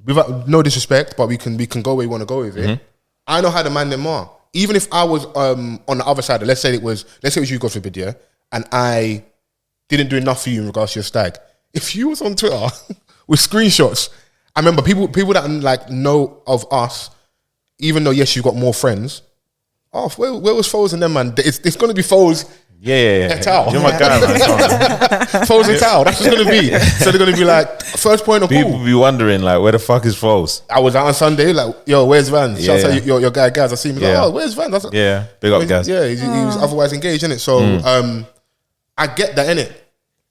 Without no disrespect, but we can go where you want to go with it. I know how the man them are. Even if I was on the other side, let's say it was you, God forbid, yeah, and I didn't do enough for you in regards to your stag. If you was on Twitter with screenshots, I remember people that like know of us, even though yes, you've got more friends. Oh, where was Fols and them, man? It's going to be Fols. Yeah. Towel. You're my guy, man. Fols and towel. That's what's going to be. So they're going to be like, first point of People call. be wondering, like, where the fuck is Fols? I was out on Sunday, like, yo, where's Vans? Shout out to your guy, Gaz. I see him. He's like, oh, where's Vans? Like, big up, Gaz. Yeah, he was otherwise engaged, innit? So I get that, innit?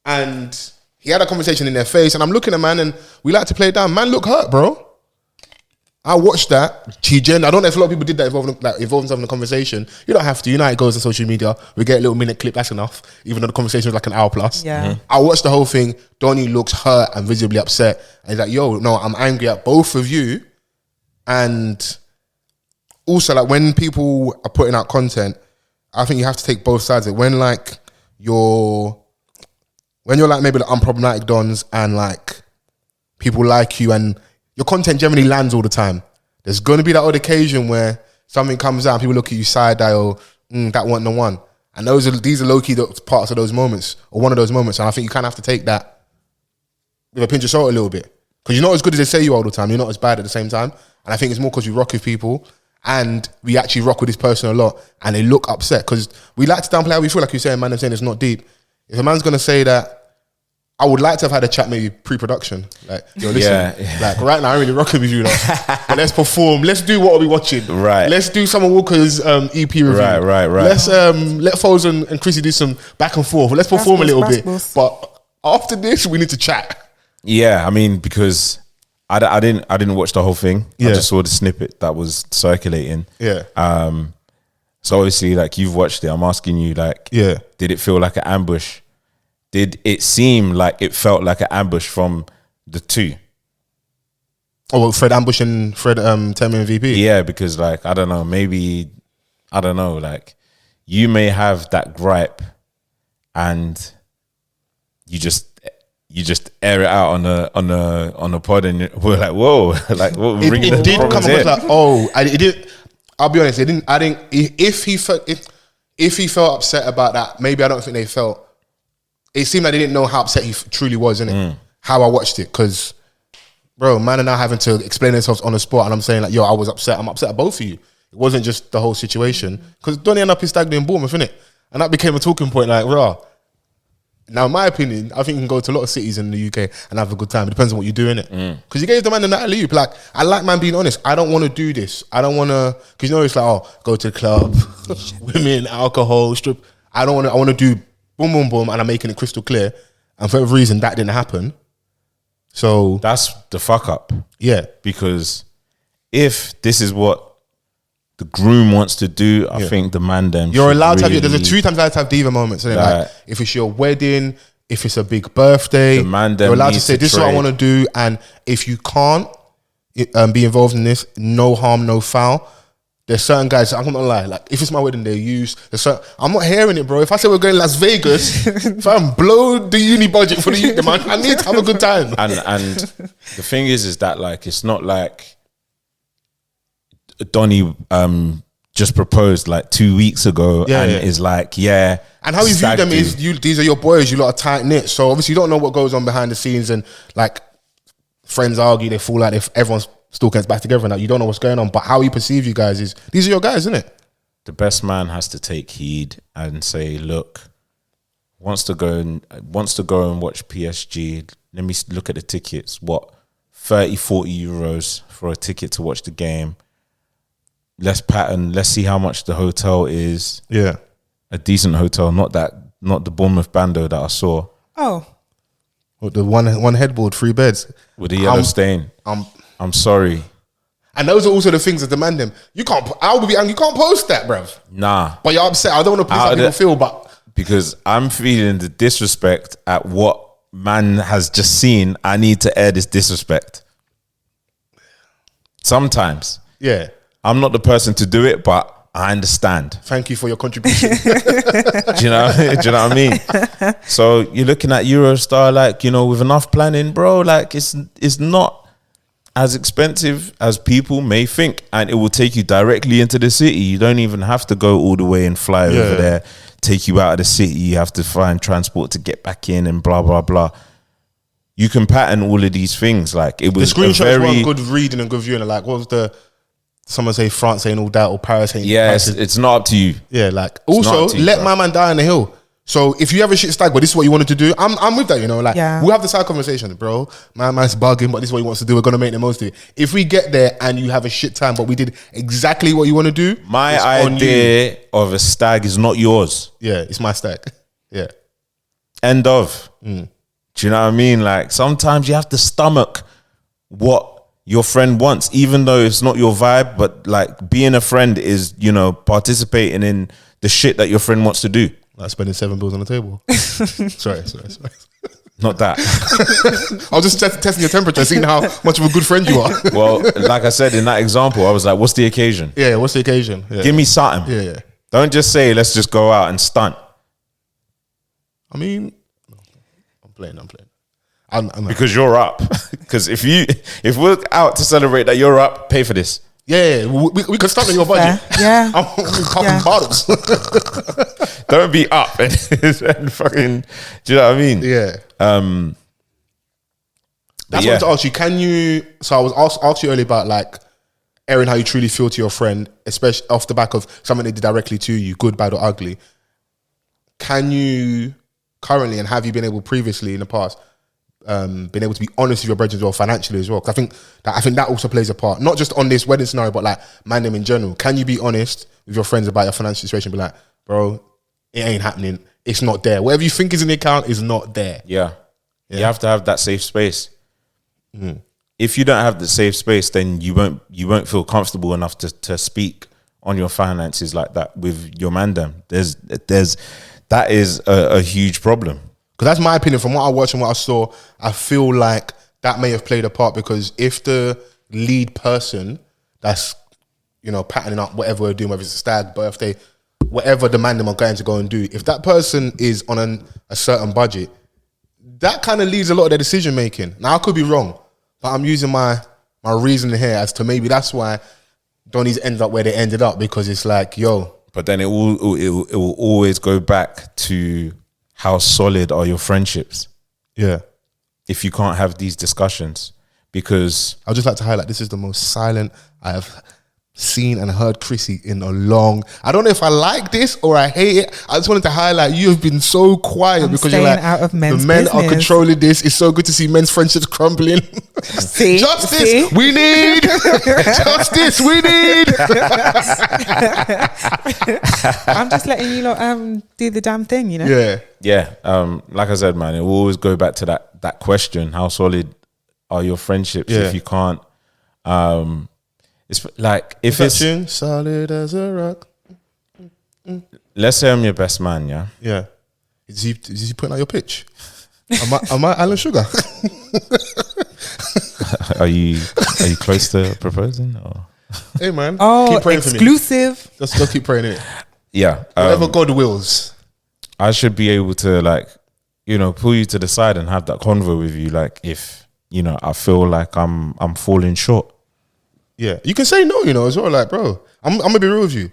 And he had a conversation in their face, and I'm looking at man, and we like to play it down. Man, look hurt, bro. I watched that. I don't know if a lot of people did that involving themselves in the conversation. You don't have to. You know how it goes on social media. We get a little minute clip, that's enough. Even though the conversation was like an hour plus. Yeah. I watched the whole thing. Donnie looks hurt and visibly upset. And he's like, yo, no, I'm angry at both of you. And also, like, when people are putting out content, I think you have to take both sides of it. When you're like maybe the unproblematic dons and like people like you and your content generally lands all the time, there's going to be that odd occasion where something comes out and people look at you side eye or that wasn't the one. And these are low-key parts of those moments, or one of those moments. And I think you kind of have to take that with a pinch of salt a little bit. Because you're not as good as they say you are all the time. You're not as bad at the same time. And I think it's more because we rock with people and we actually rock with this person a lot and they look upset. Because we like to downplay how we feel, like you're saying, man, I'm saying it's not deep. If a man's going to say that, I would like to have had a chat maybe pre-production. Like, yo, listen, like right now I'm really rocking with you. Like, but let's perform. Let's do what are we watching. Right. Let's do Summer Walker's EP review. Right. Let's let Foles and Chrissy do some back and forth. Let's perform a little bit. But after this, we need to chat. Yeah, I mean, because I didn't watch the whole thing. I just saw the snippet that was circulating. Yeah. So obviously, like, you've watched it. I'm asking you, like, did it feel like an ambush? Did it seem like it felt like an ambush from the two? Oh, well, Fred ambushing Fred Temi MVP? Yeah, because like, I don't know, like you may have that gripe and you just air it out on a pod and we're like, whoa, like what it did come across like, I'll be honest, if he felt upset about that, maybe I don't think they felt. It seemed like they didn't know how upset he truly was, innit? How I watched it, because, bro, man are now having to explain themselves on the spot, and I'm saying like, yo, I was upset. I'm upset at both of you. It wasn't just the whole situation, because Donnie ended up his stag doing Bournemouth, innit? And that became a talking point, like, raw. Now, in my opinion, I think you can go to a lot of cities in the UK and have a good time. It depends on what you do, innit? Because you gave the man the alley-oop. Like, I like man being honest. I don't want to do this. I don't want to, because you know it's like, oh, go to the club, women, alcohol, strip. I don't want to. I want to do boom, boom, boom, and I'm making it crystal clear. And for whatever reason, that didn't happen. So that's the fuck up. Yeah. Because if this is what the groom wants to do, I think the man then you're allowed to have, there's a 2 times allowed to have diva moments, isn't it? Like, if it's your wedding, if it's a big birthday, the man you're allowed to say, this is what I want to do, and if you can't be involved in this, no harm, no foul. There's certain guys, I'm not gonna lie, like if it's my wedding day, I'm not hearing it, bro. If I say we're going to Las Vegas, if I blow the uni budget for the man, I need to have a good time. And the thing is that like, it's not like Donnie just proposed like 2 weeks ago is like, and how you view them is, these are your boys, you lot are tight knit. So obviously you don't know what goes on behind the scenes, and like friends argue, they fall out, if everyone's still gets back together now. You don't know what's going on, but how he perceives you guys is, these are your guys, isn't it? The best man has to take heed and say, look, wants to go and watch PSG. Let me look at the tickets. What, 30, 40 euros for a ticket to watch the game. Let's see how much the hotel is. Yeah. A decent hotel, not the Bournemouth bando that I saw. Oh. With the one headboard, 3 beds. With the yellow stain. I'm sorry. And those are also the things that demand them. You can't. I would be angry. You can't post that, bruv. Nah. But you're upset. I don't want to piss how people feel, but because I'm feeling the disrespect at what man has just seen. I need to air this disrespect. Sometimes, yeah, I'm not the person to do it, but I understand. Thank you for your contribution. Do you know what I mean? So you're looking at Eurostar, like, you know, with enough planning, bro, like it's not as expensive as people may think, and it will take you directly into the city. You don't even have to go all the way and fly over there, take you out of the city. You have to find transport to get back in and blah, blah, blah. You can pattern all of these things. Like, it was the screenshots were good reading and good viewing. Like, what was someone say France ain't all that or Paris ain't. Yeah, it's not up to you. Yeah, like, also let my man die on the hill. So if you have a shit stag, but this is what you wanted to do, I'm with that, you know. Like, we'll have the side conversation, bro. My man's bugging, but this is what he wants to do. We're gonna make the most of it. If we get there and you have a shit time, but we did exactly what you want to do, my idea of a stag is not yours. Yeah, it's my stag. Yeah. End of. Do you know what I mean? Like, sometimes you have to stomach what your friend wants, even though it's not your vibe. But like, being a friend is, you know, participating in the shit that your friend wants to do. Like spending $7 on the table. sorry. Not that. I was just testing your temperature, seeing how much of a good friend you are. Well, like I said in that example, I was like, what's the occasion? Yeah, what's the occasion? Yeah. Give me something. Yeah. Don't just say, let's just go out and stunt. I mean, I'm playing. I'm because you're up. Because if we're out to celebrate that you're up, pay for this. Yeah, we could stunt on your budget. Yeah. I'm popping bottles. Don't be up and fucking. Do you know what I mean? Yeah. That's what I wanted to ask you. Can you? So I was asked you earlier about like airing how you truly feel to your friend, especially off the back of something they did directly to you, good, bad, or ugly. Can you currently, and have you been able previously in the past, been able to be honest with your brethren as well, financially as well? Because I think that also plays a part, not just on this wedding scenario, but like man them in general. Can you be honest with your friends about your financial situation? Be like, bro, it ain't happening. It's not there. Whatever you think is in the account is not there. Yeah. You have to have that safe space. If you don't have the safe space, then you won't feel comfortable enough to speak on your finances like that with your mandem. That is a huge problem. Because that's my opinion. From what I watched and what I saw, I feel like that may have played a part, because if the lead person that's, you know, patterning up whatever we're doing, whether it's a stag, birthday, whatever the man them are going to go and do, if that person is on a certain budget, that kind of leads a lot of their decision making. Now, I could be wrong, but I'm using my reasoning here as to maybe that's why Donnie's ended up where they ended up, because it's like, yo. But then it will always go back to how solid are your friendships. Yeah. If you can't have these discussions, because I'd just like to highlight, this is the most silent I have seen and heard Chrissy in a long. I don't know if I like this or I hate it. I just wanted to highlight, you have been so quiet because you're like, out of men's the men business. are controlling this. It's so good to see men's friendships crumbling. Justice, we need. Justice, we need. I'm just letting you lot do the damn thing, you know. Yeah. Like I said, man, it will always go back to that question: how solid are your friendships if you can't? It's like, if it's solid as a rock. Let's say I'm your best man, yeah. Yeah. Is he putting out your pitch? Am I Alan Sugar? Are you close to proposing? Or? Hey man, keep praying exclusive. For me. Just keep praying it. Yeah. Whatever God wills. I should be able to, like, you know, pull you to the side and have that convo with you. Like, if, you know, I feel like I'm falling short. Yeah, you can say no, you know, as well. Like, bro, I'm gonna be real with you.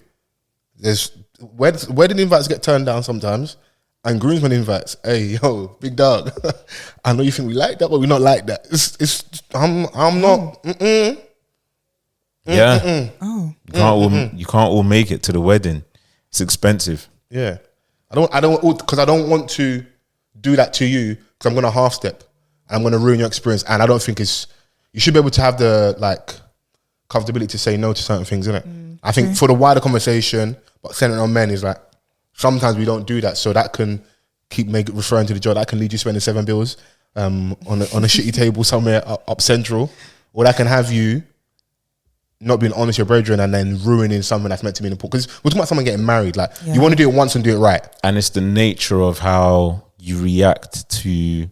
There's wedding invites get turned down sometimes, and groomsmen invites. Hey, yo, big dog, I know you think we like that, but we're not like that. I'm not. Yeah. You can't all make it to the wedding. It's expensive. Yeah, I don't because I don't want to do that to you, because I'm gonna half step and I'm gonna ruin your experience, and I don't think you should be able to have the comfortability to say no to certain things, innit? I think for the wider conversation, but centering on men is like, sometimes we don't do that, so that can keep referring to the job, that can lead you spending $7 on a shitty table somewhere up central, or that can have you not being honest with your brethren and then ruining something that's meant to be important. Because we're talking about someone getting married. Like, Yeah. you want to do it once and do it right. And it's the nature of how you react to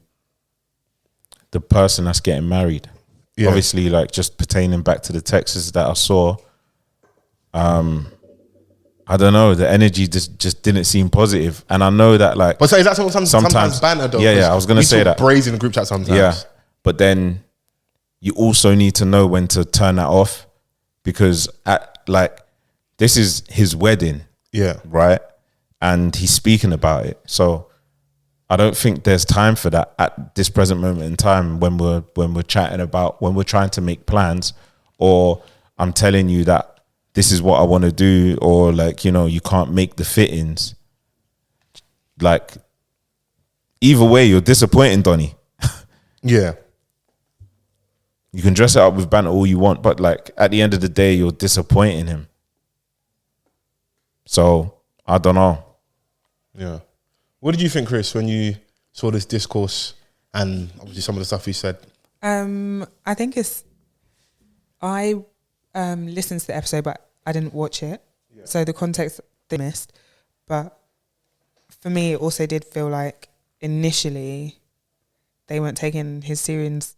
the person that's getting married. Yeah. Obviously, like, just pertaining back to the texts that I saw, I don't know, the energy just didn't seem positive. And I know that, like, But so is that sometimes banter though? Yeah, I was going to say that. Brazen in the group chat sometimes. Yeah. But then you also need to know when to turn that off, because this is his wedding. Yeah. Right. And he's speaking about it. So I don't think there's time for that at this present moment in time when we're chatting about, when we're trying to make plans, or I'm telling you that this is what I want to do, or like, you know, you can't make the fittings. Like, either way, you're disappointing Donny. Yeah. You can dress it up with banter all you want, but like, at the end of the day, you're disappointing him. So I don't know. Yeah. What did you think, Chris, when you saw this discourse and obviously some of the stuff he said? I think I listened to the episode, but I didn't watch it. Yeah. So the context they missed. But for me, it also did feel like initially they weren't taking his serious...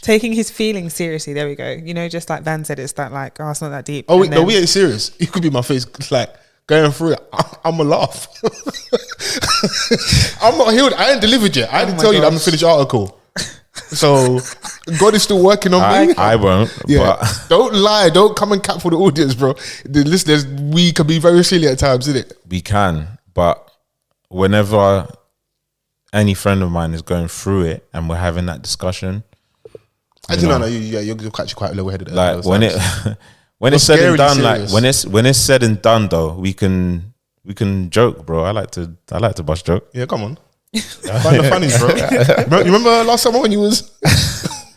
taking his feelings seriously. There we go. You know, just like Van said, it's that like, oh, it's not that deep. Oh, wait, no, we ain't serious. It could be my face, like, going through it. I'm a laugh. I'm not healed. I ain't delivered yet. I didn't tell you that I'm a finished article. So God is still working on me. I won't. Yeah. But Don't lie. Don't come and cap for the audience, bro. The listeners, we can be very silly at times, isn't it? we can. But whenever any friend of mine is going through it and we're having that discussion, I do know. You're actually quite level-headed. like when it's said and done, like when it's said and done, though, we can joke, bro. I like to bust joke. Yeah, come on. Find the funnies, bro. You remember last summer when you was?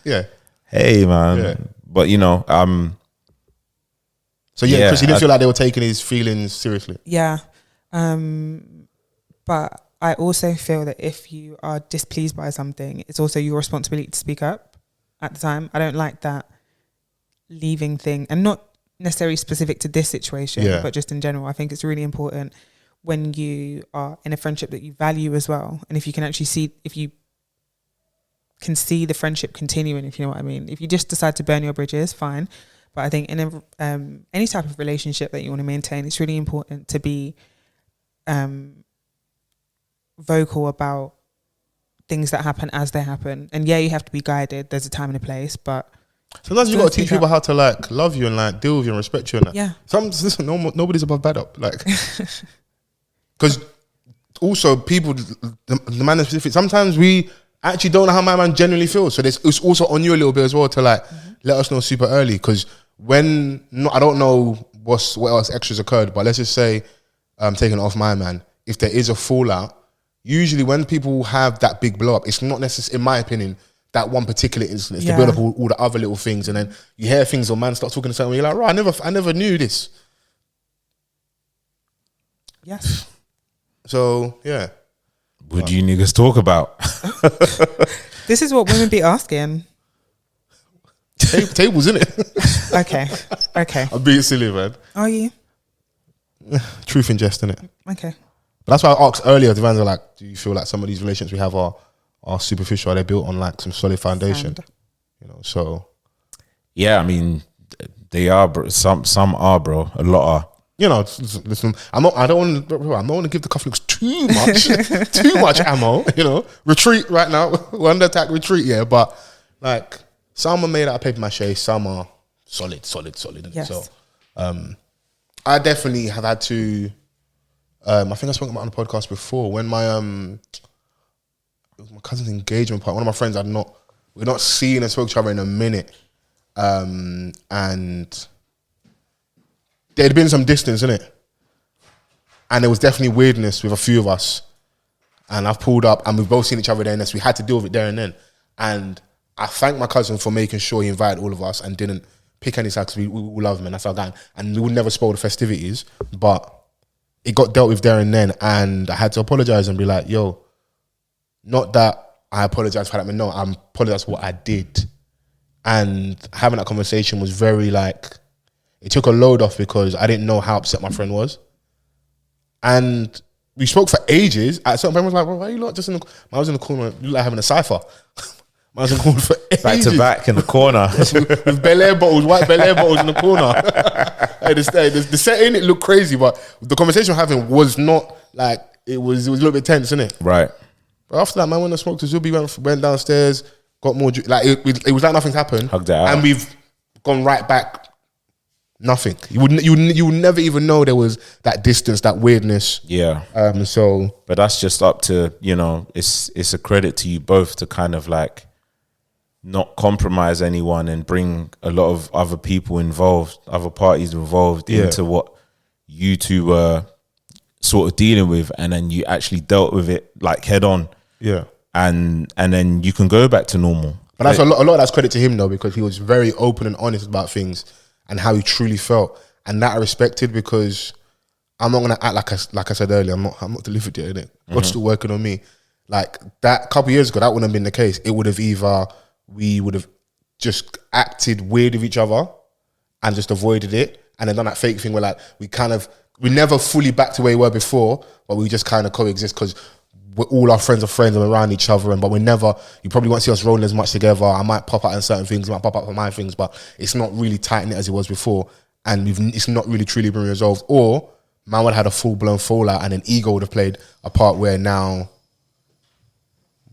Yeah. Hey, man. Yeah. But you know, So yeah, Chris, you didn't feel like they were taking his feelings seriously. Yeah, but I also feel that if you are displeased by something, it's also your responsibility to speak up at the time. I don't like that leaving thing, and not necessarily specific to this situation, but just in general. I think it's really important when you are in a friendship that you value as well, and if you can actually see, if you can see the friendship continuing, if you know what I mean. If you just decide to burn your bridges, fine. But I think in any type of relationship that you want to maintain, it's really important to be vocal about things that happen as they happen. And yeah, you have to be guided. There's a time and a place, but sometimes you got to teach people how to like love you and like deal with you and respect you. And that. Yeah. Listen, nobody's above bad up. Like, because also people, the man is specific. Sometimes we actually don't know how my man genuinely feels. So it's also on you a little bit as well to like let us know super early. Because I don't know what else extras occurred, but let's just say taking it off my man, if there is a fallout, usually when people have that big blow up, it's not necessarily, in my opinion, that one particular incident. It's to build up all the other little things, and then you hear things or man start talking to someone, you're like, right, I never knew this. yes. So yeah. What do you niggas talk about? This is what women be asking. Tables, innit? Okay. I'm being silly, man. Are you? Truth in jest, innit? Okay. But that's why I asked earlier, the Vans are like, do you feel like some of these relationships we have are superficial? Are they built on like some solid foundation? You know, so yeah, I mean, they are, bro. Some are, bro. A lot are. You know, listen, I don't want to give the cufflinks too much ammo. You know, retreat right now. We're under attack, retreat. Yeah, but like some are made out of paper mache, some are solid. Yes. So, I definitely have had to. I think I spoke about it on the podcast before when my it was my cousin's engagement party. One of my friends we're not seeing and spoke to each other in a minute, and there'd been some distance in it, and there was definitely weirdness with a few of us. And I've pulled up, and we've both seen each other there and then, so we had to deal with it there and then. And I thank my cousin for making sure he invited all of us and didn't pick any sides, because we love him and that's our guy. And we would never spoil the festivities, but it got dealt with there and then. And I had to apologize and be like, yo, not that I apologize for that. No, I apologize for what I did. And having that conversation was very like, it took a load off because I didn't know how upset my friend was. And we spoke for ages. At some point, I was like, bro, why are you not just in the... I was in the corner, you like having a cypher. I was in the corner for ages. Back to back in the corner. with Bel Air bottles, white Bel Air bottles in the corner. Hey, the setting, it looked crazy, but the conversation we're having was not like, it was a little bit tense, innit? Right. But after that, man, when I smoked to Zubi, went downstairs, got more... Like, it was like nothing's happened. Hugged it out. And we've gone right back. Nothing. You would never even know there was that distance, that weirdness. Yeah. But that's just up to, it's a credit to you both to kind of like not compromise anyone and bring a lot of other people involved, other parties involved into what you two were sort of dealing with, and then you actually dealt with it like head on. Yeah. And then you can go back to normal. But that's a lot of that's credit to him though, because he was very open and honest about things and how he truly felt. And that I respected, because I'm not gonna act like I said earlier, I'm not delivered yet, innit? God's still working on me. Like that couple years ago, that wouldn't have been the case. It would have either we would have just acted weird with each other and just avoided it, and then done that fake thing where like we never fully back to where we were before, but we just kind of coexist because all our friends are friends and we're around each other, but you probably won't see us rolling as much together. I might pop out on certain things, I might pop out on my things, but it's not really tight knit as it was before, and it's not really truly been resolved. Or man would have had a full blown fallout, and then ego would have played a part where now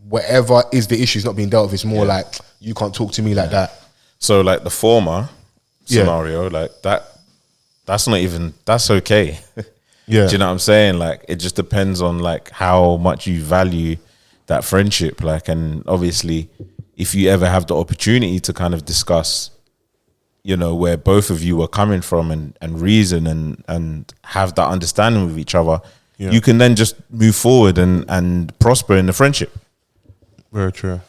whatever is the issue is not being dealt with. It's more like, you can't talk to me like that. So like the former scenario, like that's not even, that's okay. Yeah. Do you know what I'm saying? Like, it just depends on like how much you value that friendship. Like, and obviously if you ever have the opportunity to kind of discuss, where both of you are coming from and reason and have that understanding with each other, you can then just move forward and prosper in the friendship. Very true.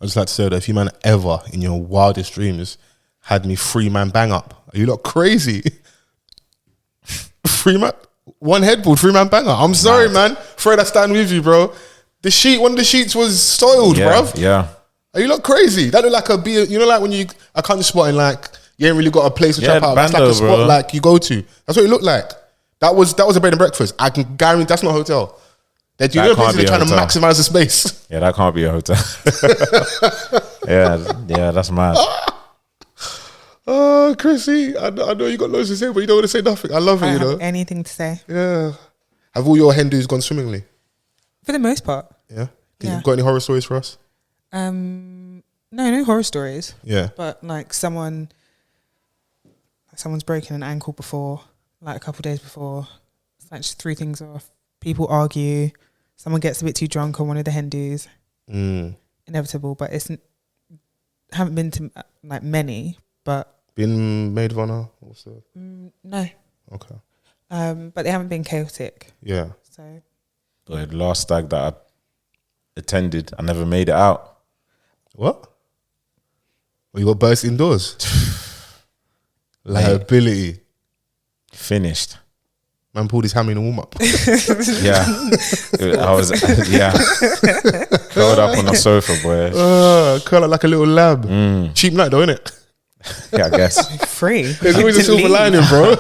I just like to say that if you man ever in your wildest dreams had me 3-man bang up, are you lot crazy? 3-man, one headboard, 3-man banger. I'm sorry, man. Fred, I stand with you, bro. One of the sheets was soiled, bruv. Yeah. Are you lot crazy? That look like like when I can't just spot in like, you ain't really got a place to trap out. That's like a spot bro. Like you go to. That's what it looked like. That was a bed and breakfast. I can guarantee that's not a hotel. That you know places they're trying to maximize the space. Yeah, that can't be a hotel. yeah, that's mad. Oh, Chrissy, I know you got loads to say, but you don't want to say nothing. I love it, I don't have anything to say. Yeah. Have all your Hindus gone swimmingly? For the most part. Yeah. You got any horror stories for us? No horror stories. Yeah. But like someone's broken an ankle before, like a couple of days before. It's like just 3 things off. People argue. Someone gets a bit too drunk on one of the Hindus. Inevitable, but haven't been to like many, but been maid of honor also. No. Okay. But they haven't been chaotic. Yeah. So. The last stag that I attended, I never made it out. What? Well, you got burst indoors. Liability. Finished. Man pulled his hammy in a warm up. Yeah. I was, curled up on the sofa, boy. Curl up like a little lab. Cheap night though, innit? Yeah, I guess. Free. There's always a silver lining, bro.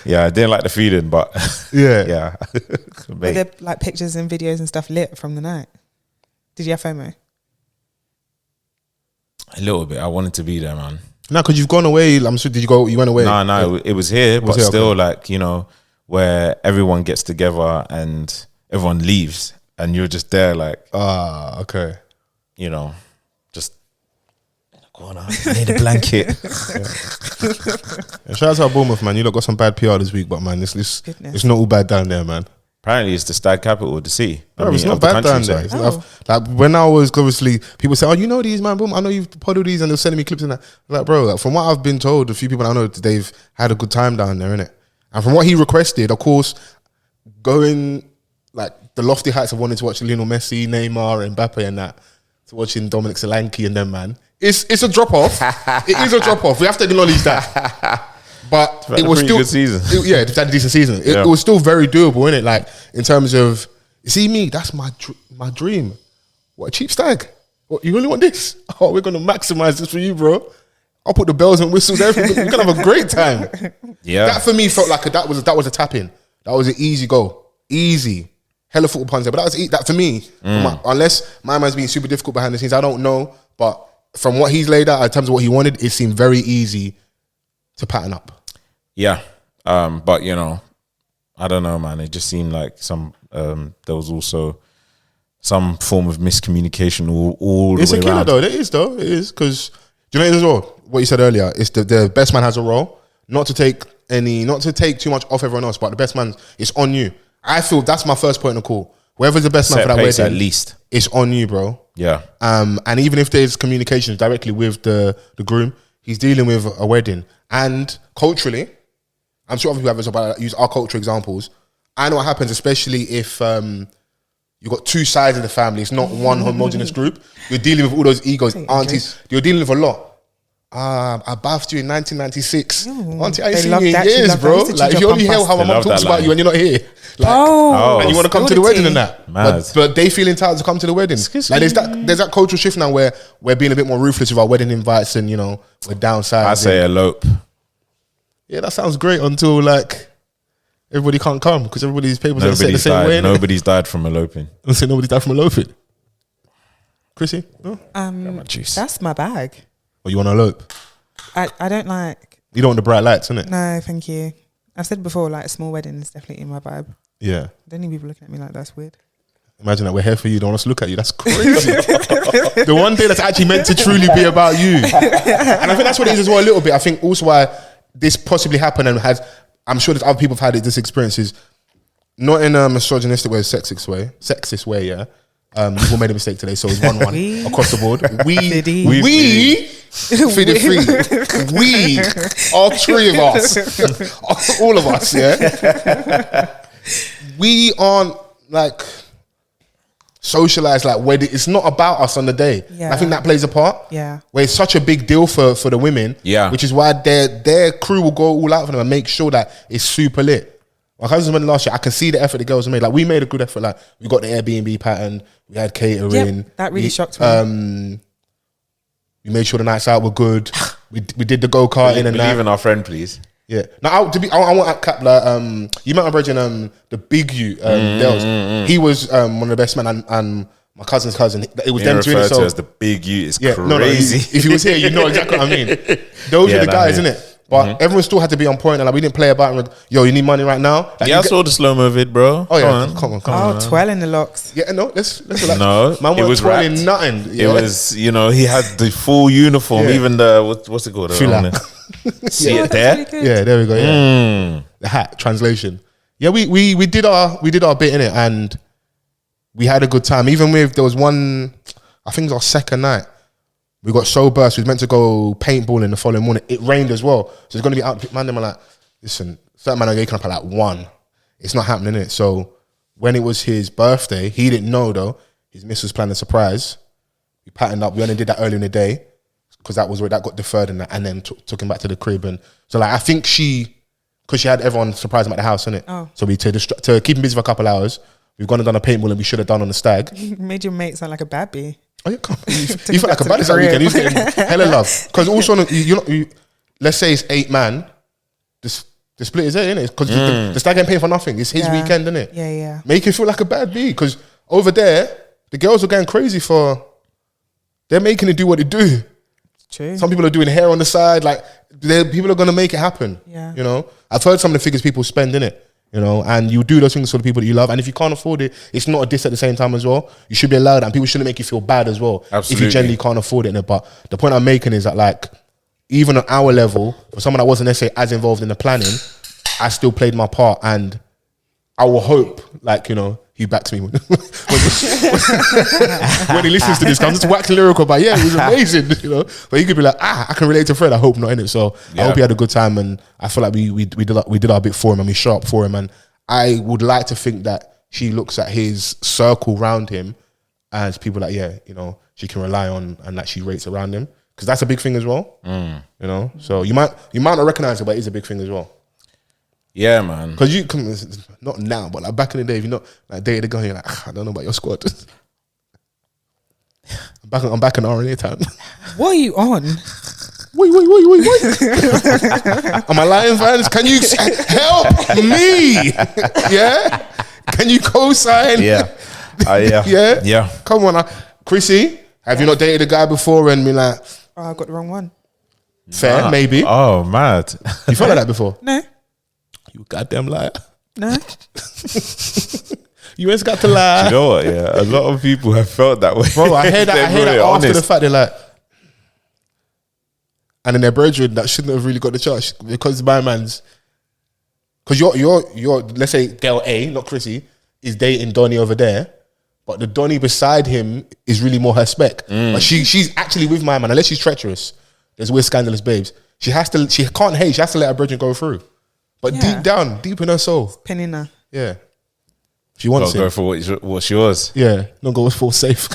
Yeah, I didn't like the feeling, but yeah. Were there like pictures and videos and stuff lit from the night? Did you have FOMO? A little bit. I wanted to be there, man. No, because you've gone away. I'm sure. Did you go? You went away? No. It was here, but still, like where everyone gets together and everyone leaves, and you're just there, like, okay. Just in the corner. I need a blanket. Yeah, shout out to our Bournemouth, man. You lot got some bad PR this week, but man, it's not all bad down there, man. Apparently, it's the stag capital of the sea. It's not bad down there. Like when I was obviously, people say, "Oh, you know these, man. Boom, I know you've podded these," and they're sending me clips and that. Like, bro, like, from what I've been told, a few people I know they've had a good time down there, innit? And from what he requested, of course, going like the lofty heights of wanting to watch Lionel Messi, Neymar, and Mbappe, and that, to watching Dominic Solanke and them, man, it's a drop off. It is a drop off. We have to acknowledge that. But it was still good season. It's had a decent season. It was still very doable, innit? Like in terms of, see me, that's my dream. What a cheap stag. What, you really want this? Oh, we're gonna maximize this for you, bro. I'll put the bells and whistles, everything. We're gonna have a great time. Yeah. That for me felt like that was a tap in. That was an easy goal. Easy. Hella football puns there. But that for me, unless my man's being super difficult behind the scenes, I don't know. But from what he's laid out in terms of what he wanted, it seemed very easy to pattern up. Yeah. But you know, I don't know, man. It just seemed like there was also some form of miscommunication all the way around. It's a killer though. It is because do you know it as well? What you said earlier, it's the best man has a role, not to take too much off everyone else, but the best man, it's on you. I feel that's my first point of call. Whoever's the best man for that wedding, at least it's on you, bro. Yeah. And even if there's communications directly with the groom, he's dealing with a wedding. And culturally, I'm sure other people have this, but I use our culture examples. I know what happens, especially if you've got two sides of the family. It's not one homogenous group. You're dealing with all those egos, aunties. You're dealing with a lot. I bathed you in 1996. Auntie, I ain't seen you in years, bro. Like, if you only hear how my mom talks about you and you're not here. Like, and you want to come to the wedding and that. But they feel entitled to come to the wedding. Like, there's that cultural shift now where we're being a bit more ruthless with our wedding invites and, you know, we're downsizing. I say elope. Yeah, that sounds great until, like, everybody can't come because everybody's papers are set the same way. Nobody's died from eloping. I say nobody's died from eloping. Chrissy? No? That's my bag. Or you want to elope? I don't like... You don't want the bright lights, innit? No, thank you. I've said before, like, a small wedding is definitely in my vibe. Yeah. I don't need people looking at me like that's weird. Imagine that we're here for you, don't want us to look at you. That's crazy. The one day that's actually meant to truly be about you. And I think that's what it is as well a little bit. I think also why this possibly happened and I'm sure that other people have had this experience is not in a misogynistic way, sexist way, yeah. We've all made a mistake today, so it's 1-1 across the board. We, all three of us, all of us, yeah. We aren't like socialized like where it's not about us on the day. Yeah. I think that plays a part. Yeah, where it's such a big deal for the women. Yeah, which is why their crew will go all out for them and make sure that it's super lit. Like I was when last year, I can see the effort the girls made. Like we made a good effort. Like we got the Airbnb pattern, we had catering. Yep, that really shocked me. We made sure the nights out were good. we did the go-karting and that. Believe in our friend, please. Yeah. Now I want to cap like you met my brother the big you Dales. He was one of the best men and my cousin's cousin. It was them two. Referred to as the big you is crazy. No, if he was here, you know exactly what I mean. Those are the guys, innit? But everyone still had to be on point, and like we didn't play about. And like, yo, you need money right now. Like, I saw the slow mo vid, bro. Oh yeah, come on. Oh, twirling the locks. Yeah, no, let's relax. No, man, it was twirling nothing. Yeah. It was, you know, he had the full uniform, even the what's it called? See it there? Really yeah, there we go. Yeah, the hat translation. Yeah, we did our bit in it, and we had a good time. Even with there was one, I think it was our second night. We got so burst. We was meant to go paintballing the following morning. It rained as well. So it's going to be out. Man, them are like, listen, certain man are waking up at like 1. It's not happening, innit? So when it was his birthday, he didn't know though. His missus planned a surprise. We patterned up. We only did that early in the day because that was where that got deferred and then took him back to the crib. And so like, I think because she had everyone surprise him at the house, innit? Oh. So to keep him busy for a couple hours, we've gone and done a paintball and we should have done on the stag. Made your mate sound like a bad bee. Oh, yeah, come on. You felt like a bad that weekend. He was getting hella love. Because also, let's say it's 8 man, the split is there, innit? Because the stag ain't paying for nothing. It's his weekend, innit? Yeah. Make him feel like a bad bee. Because over there, the girls are going crazy they're making it do what it do. True. Some people are doing hair on the side. Like, people are going to make it happen. Yeah. You know? I've heard some of the figures people spend, innit? You know, and you do those things for the people that you love. And if you can't afford it, it's not a diss at the same time as well. You should be allowed, and people shouldn't make you feel bad as well. Absolutely. If you generally can't afford it. But the point I'm making is that, like, even on our level, for someone that wasn't necessarily as involved in the planning, I still played my part, and I will hope, like, you know, he backs me when he listens to this. I'm just waxing lyrical, but yeah, it was amazing, you know. But he could be like, I can relate to Fred. I hope not, innit? So I hope he had a good time, and I feel like we did our bit for him, and we show up for him. And I would like to think that she looks at his circle around him as people that, yeah, you know, she can rely on, and that she rates around him, because that's a big thing as well. You know, so you might not recognize it, but it's a big thing as well. Yeah, man. Because you come, not now, but like back in the day, if you're not like dated a girl, you're like, I don't know about your squad. I'm back in RNA time. What are you on? Wait. Am I lying, Vans? Can you help me? Yeah? Can you co-sign? Yeah. Yeah? Come on. Chrissy, have you not dated a guy before and been like... Oh, I got the wrong one. Fair, maybe. Oh, mad. You felt like that before? No. You goddamn liar. No. You ain't got to lie. You know what? Yeah, a lot of people have felt that way. Bro, I hear that after honest. the fact they're like... And then their brethren that shouldn't have really got the charge because my man's... Because you're let's say girl A, not Chrissy, is dating Donnie over there, but the Donnie beside him is really more her spec. But she's actually with my man, unless she's treacherous. There's weird scandalous babes. She can't hate, she has to let her brethren go through. But deep down, deep in her soul. Pinning her. Yeah. She wants Go for what she was. Yeah, not go for safe.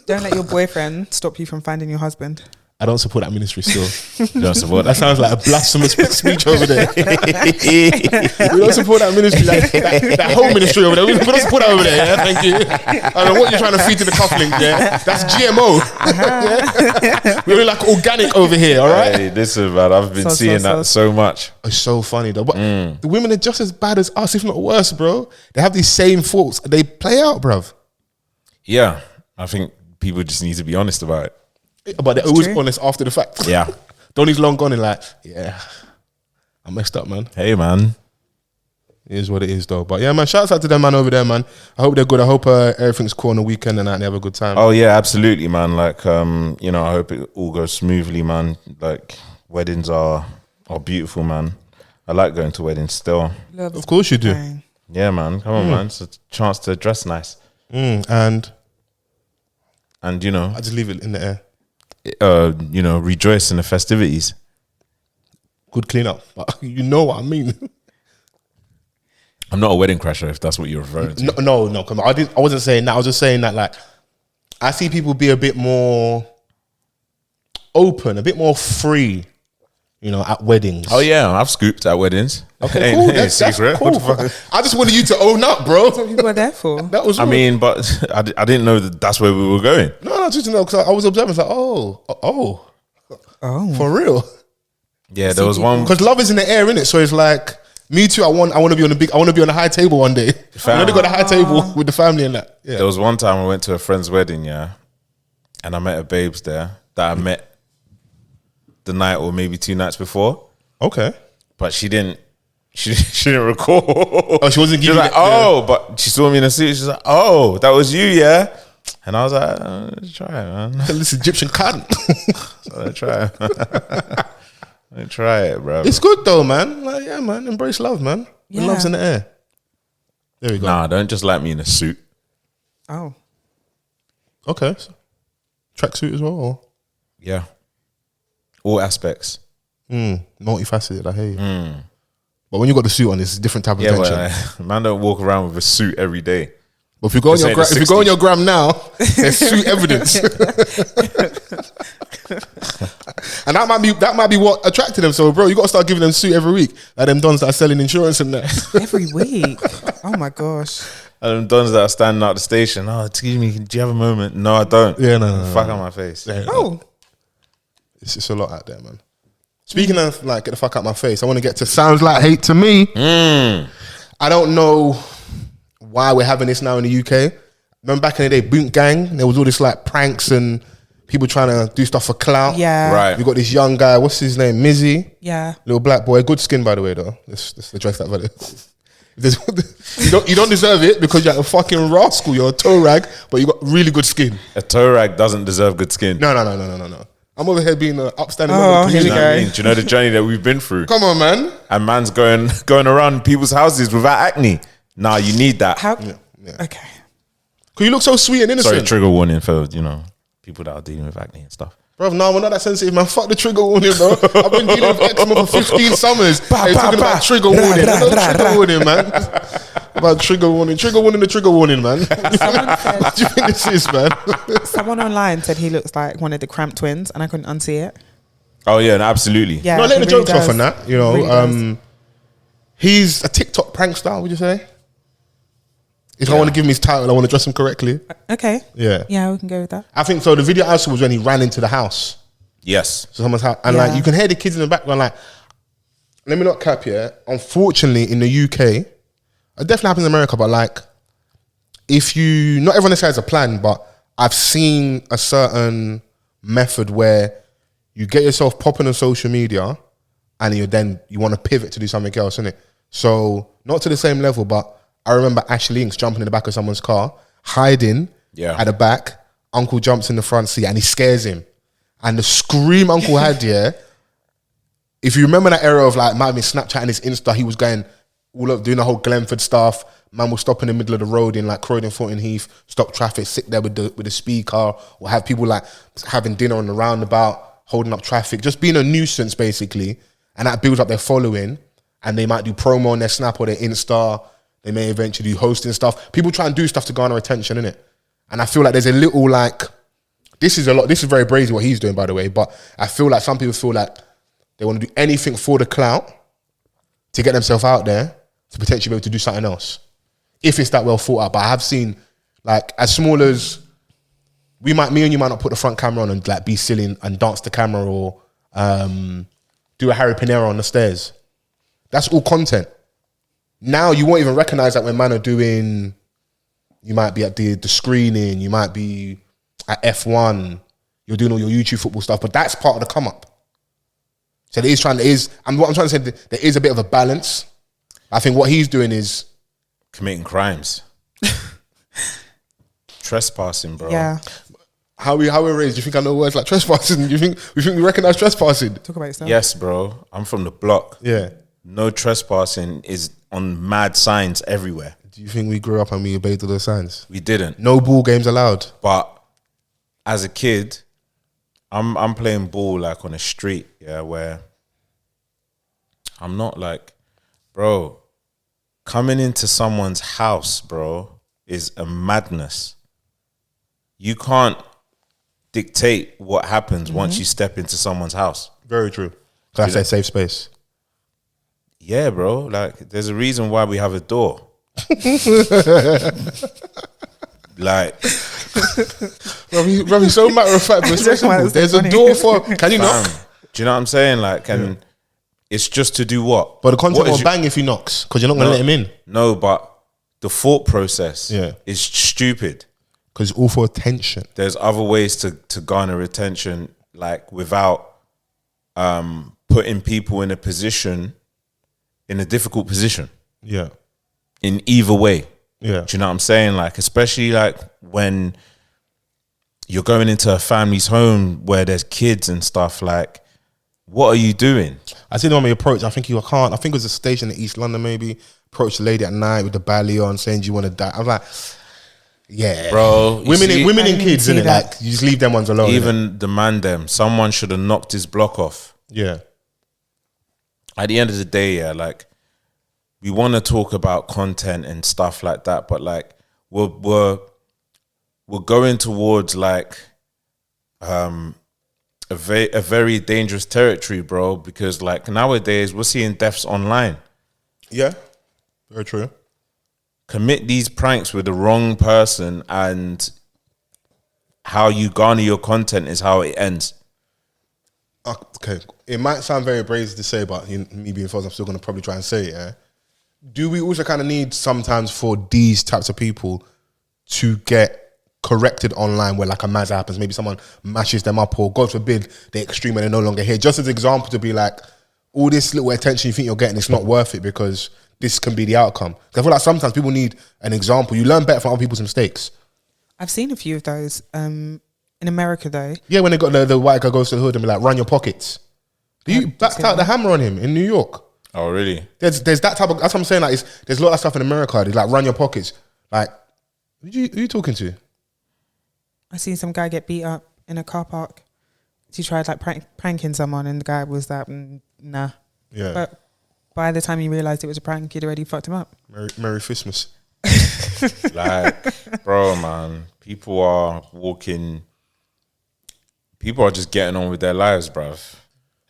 Don't let your boyfriend stop you from finding your husband. I don't support that ministry still. You don't support That sounds like a blasphemous speech over there. We don't support that ministry, that whole ministry over there. We don't support that over there. Yeah, thank you. I don't know what you're trying to feed to the cufflink. Yeah, that's GMO. Yeah? We're like organic over here. All right. Hey, listen, man, I've been seeing that so much. It's so funny though. But the women are just as bad as us, if not worse, bro. They have these same faults. They play out, bruv. Yeah, I think people just need to be honest about it. But they're always honest after the fact. Yeah. Donnie's long gone and like, yeah, I messed up, man. Hey, man. It is what it is, though. But yeah, man, shouts out to them, man, over there, man. I hope they're good. I hope everything's cool on the weekend and that, and they have a good time. Oh, yeah, absolutely, man. Like, you know, I hope it all goes smoothly, man. Like, weddings are beautiful, man. I like going to weddings still. Of course you do. Fine. Yeah, man. Come on, man. It's a chance to dress nice. And you know, I just leave it in the air. You know, rejoice in the festivities. Good clean up. But you know what I mean. I'm not a wedding crasher, if that's what you're referring to. No, come on. I wasn't saying that. I was just saying that, like, I see people be a bit more open, a bit more free, you know, at weddings. Oh, yeah. I've scooped at weddings. Okay, cool. That's secret. cool. What the fuck? I just wanted you to own up, bro. That's what people are there for. That was I all. mean, but I didn't know that's where we were going. No, just to know, because I was observing. It's like, oh, for real. Yeah, there was one. Because love is in the air, innit? So it's like, me too. I want to be on the high table one day. I want to go to the high table with the family and that. Yeah. There was one time I went to a friend's wedding, yeah, and I met a babes there that I met the night or maybe 2 nights before. Okay. But she didn't recall. Oh, she wasn't She was giving like, but she saw me in a suit. She's like, oh, that was you, yeah? And I was like, let's try it, man. This Egyptian cunt. So let's try it. Let's try it, bro. It's good though, man. Like, yeah, man. Embrace love, man. When Yeah. love's in the air. There we go. Nah, don't just like me in a suit. Oh. Okay. So, tracksuit as well? Or? Yeah. All aspects. Multifaceted, I hear you. But when you got the suit on, it's a different type of Yeah, tension. but man don't walk around with a suit every day. But if you go on This your ain't the if you go on 60s. your gram now, there's suit evidence. And that might be what attracted them. So, bro, you got to start giving them suit every week. Like them dons that are selling insurance and that. Every week. Oh my gosh. And them dons that are standing out the station. Oh, excuse me, do you have a moment? No, I don't. Yeah, no. Fuck on my face. Yeah, Oh. It's a lot out there, man. Speaking of like get the fuck out my face, I want to get to sounds like hate to me. I don't know why we're having this now in the UK. Remember back in the day, Boot Gang, there was all this like pranks and people trying to do stuff for clout. Yeah. Right. We got this young guy, what's his name? Mizzy. Yeah. Little black boy, good skin by the way though. Let's address that value. You don't deserve it because you're a fucking rascal, you're a toe rag, but you got really good skin. A toe rag doesn't deserve good skin. No. I'm over here being an upstanding Oh, member of the here we You community. know what I go. mean? Do you know the journey that we've been through? Come on, man. And man's going around people's houses without acne. Nah, you need that. How? Yeah. Okay. Cause you look so sweet and innocent. Sorry, trigger warning for, you know, people that are dealing with acne and stuff. Bro, no, we're not that sensitive, man. Fuck the trigger warning, bro. I've been dealing with eczema for 15 summers. Hey, talking about trigger warning. No trigger warning, man. About trigger warning. Trigger warning, man. What do you think this is, man? Someone online said he looks like one of the Cramp twins, and I couldn't unsee it. Oh, yeah, no, absolutely. Yeah. No, let he the really jokes off does. on that. You know, Really does. he's a TikTok prankster, would you say? If I want to give him his title, I want to dress him correctly. Okay. Yeah. Yeah, we can go with that. I think so. The video I saw was when he ran into the house. Yes. So someone's house. And like, you can hear the kids in the background like, let me not cap here. Unfortunately, in the UK, it definitely happens in America, but like, if you, not everyone necessarily has a plan, but I've seen a certain method where you get yourself popping on social media and you want to pivot to do something else, innit? So, not to the same level, but I remember Ashley Inks jumping in the back of someone's car, hiding at the back. Uncle jumps in the front seat and he scares him. And the scream Uncle had, if you remember that era of like, might have been Snapchat and his Insta, he was going all up, doing the whole Glenford stuff. Man will stop in the middle of the road in like Croydon, Thornton Heath, stop traffic, sit there with the speaker, or have people like having dinner on the roundabout, holding up traffic, just being a nuisance basically. And that builds up their following. And they might do promo on their Snap or their Insta. They may eventually do hosting stuff. People try and do stuff to garner attention, innit? And I feel like there's a little like, this is very brazy what he's doing, by the way, but I feel like some people feel like they want to do anything for the clout to get themselves out there to potentially be able to do something else. If it's that well thought out. But I have seen, like, as small as me and you might not put the front camera on and like be silly and dance the camera or do a Harry Panera on the stairs. That's all content. Now you won't even recognize that when man are doing, you might be at the screening, you might be at F1, you're doing all your YouTube football stuff, but that's part of the come up. So what I'm trying to say, there is a bit of a balance. I think what he's doing is committing crimes. Trespassing, bro. Yeah. How we're raised, do you think I know words like trespassing? Do you think we recognize trespassing? Talk about yourself. Yes, bro. I'm from the block. Yeah. No trespassing is on mad signs everywhere. Do you think we grew up and we obeyed all those signs? We didn't. No ball games allowed. But as a kid, I'm playing ball like on a street, where I'm not like, bro, coming into someone's house, bro, is a madness. You can't dictate what happens once you step into someone's house. Very true. Because I say safe space. Yeah, bro. Like, there's a reason why we have a door. Like, Robbie, so matter of fact, but it's simple. There's a door for. Can you knock? Do you know what I'm saying? Like, and it's just to do what? But the content will bang if he knocks because you're not going to let him in. No, but the thought process is stupid. Because it's all for attention. There's other ways to garner attention, like without putting people in a difficult position. Yeah. In either way. Yeah. Do you know what I'm saying? Like, especially like when you're going into a family's home where there's kids and stuff, like, what are you doing? I seen the one we approached. I think it was a station in East London maybe. Approached the lady at night with the belly on saying, do you want to die? I was like, yeah. Bro. Women and kids, innit? Like, you just leave them ones alone. Even the man them. Someone should have knocked his block off. Yeah. At the end of the day, like, we want to talk about content and stuff like that, but like we're going towards like a very dangerous territory, bro. Because like nowadays we're seeing deaths online. Yeah, very true. Commit these pranks with the wrong person, and how you garner your content is how it ends. Okay, it might sound very brazen to say, but me being Fols, I'm still going to probably try and say it. Yeah? Do we also kind of need sometimes for these types of people to get corrected online where like a maz happens, maybe someone mashes them up or God forbid they're extreme and they're no longer here, just as an example to be like, all this little attention you think you're getting, it's not worth it because this can be the outcome. I feel like sometimes people need an example. You learn better from other people's mistakes. I've seen a few of those in America though. Yeah, when they got the white guy goes to the hood and be like, run your pockets. You backed out the hammer on him in New York. Oh, really? There's that type of, that's what I'm saying, like there's a lot of stuff in America, they like run your pockets. Like, who you talking to? I seen some guy get beat up in a car park. He tried like pranking someone and the guy was like, nah. Yeah. But by the time he realised it was a prank, he'd already fucked him up. Merry Christmas. Like, bro, man, people are just getting on with their lives, bruv.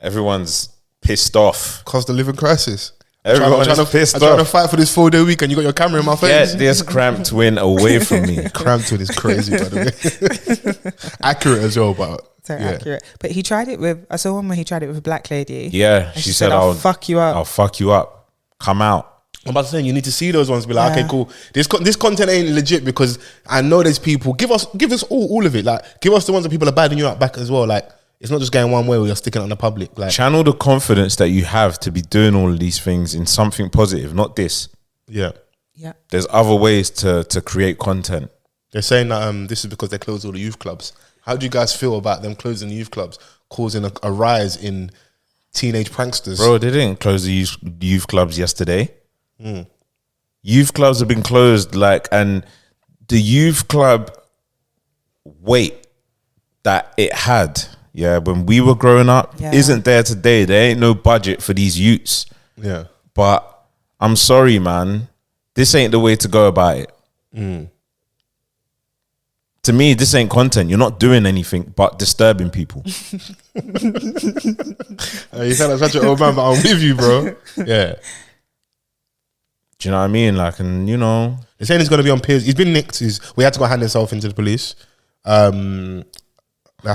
Everyone's pissed off. Cost of living crisis. Everyone is pissed I'm trying to off. fight for this 4-day week and you got your camera in my face. Get this cramped win away from me. Cramped win is crazy, by the way. Accurate as well, but So accurate. But he tried it with, I saw one where he tried it with a black lady. Yeah, And she said, I'll fuck you up. I'll fuck you up. Come out. I'm about to say, you need to see those ones. Be like, okay, cool. This content ain't legit because I know there's people. Give us all of it. Like, give us the ones that people are badding you up back as well. Like, it's not just going one way where you're sticking it on the public. Like, Channel the confidence that you have to be doing all of these things in something positive, not this. yeah, Yeah. There's other ways to create content. they're saying that this is because they closed all the youth clubs. How do you guys feel about them closing the youth clubs, causing a rise in teenage pranksters? Bro, they didn't close the youth clubs yesterday. Youth clubs have been closed, and the youth club weight that it had, when we were growing up, isn't there today. There ain't no budget for these youths. Yeah, But I'm sorry, man. This ain't the way to go about it. To me, this ain't content. You're not doing anything but disturbing people. you sound like such an old man, but I'm with you, bro. Yeah. Do you know what I mean? Like, and you know, They're saying he's going to be on Piers. He's been nicked. We had to go hand himself into the police. I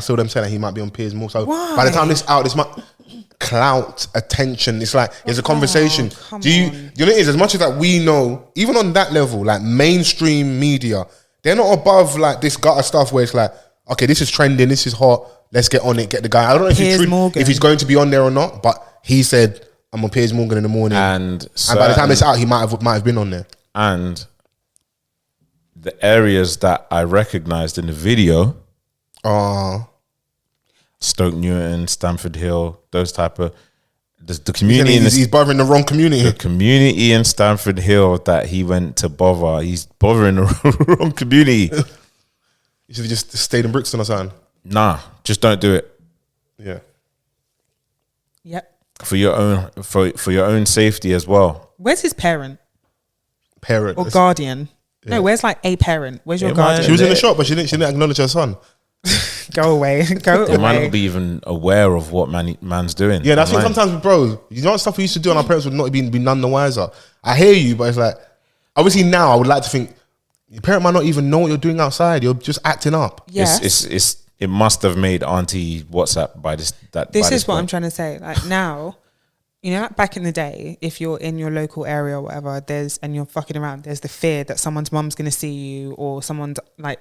saw them saying that he might be on Piers more. So by the time this out, this might clout, attention. It's like it's a conversation. You know what it is? As much as that we know, even on that level, like mainstream media, they're not above like this gutter stuff where it's like, okay, this is trending, this is hot. Let's get on it, get the guy. I don't know if he's going to be on there or not, but he said, I'm on Piers Morgan in the morning, and by the time it's out, he might have been on there. And the areas that I recognized in the video, Stoke Newton, Stamford Hill, those type of the community. He's bothering the wrong community. The community in Stamford Hill that he went to bother, he's bothering the wrong community. You should have just stayed in Brixton or something. Nah, just don't do it. Yeah. Yep. For your own safety as well. Where's his parent Parent or guardian? Yeah. No, where's like a parent? Where's your Yeah, guardian? She was in the shop, but she didn't acknowledge her son. Go away. Go They might away. not be even aware of what man's doing. Yeah, that's what online. sometimes, bro. You know stuff we used to do, and our parents would not be none the wiser. I hear you, but it's like, obviously now I would like to think your parent might not even know what you're doing outside. You're just acting up. Yes. It must have made Auntie WhatsApp by this. This is what I'm trying to say. Like now, you know, like back in the day, if you're in your local area or whatever, and you're fucking around, there's the fear that someone's mum's gonna see you or someone's like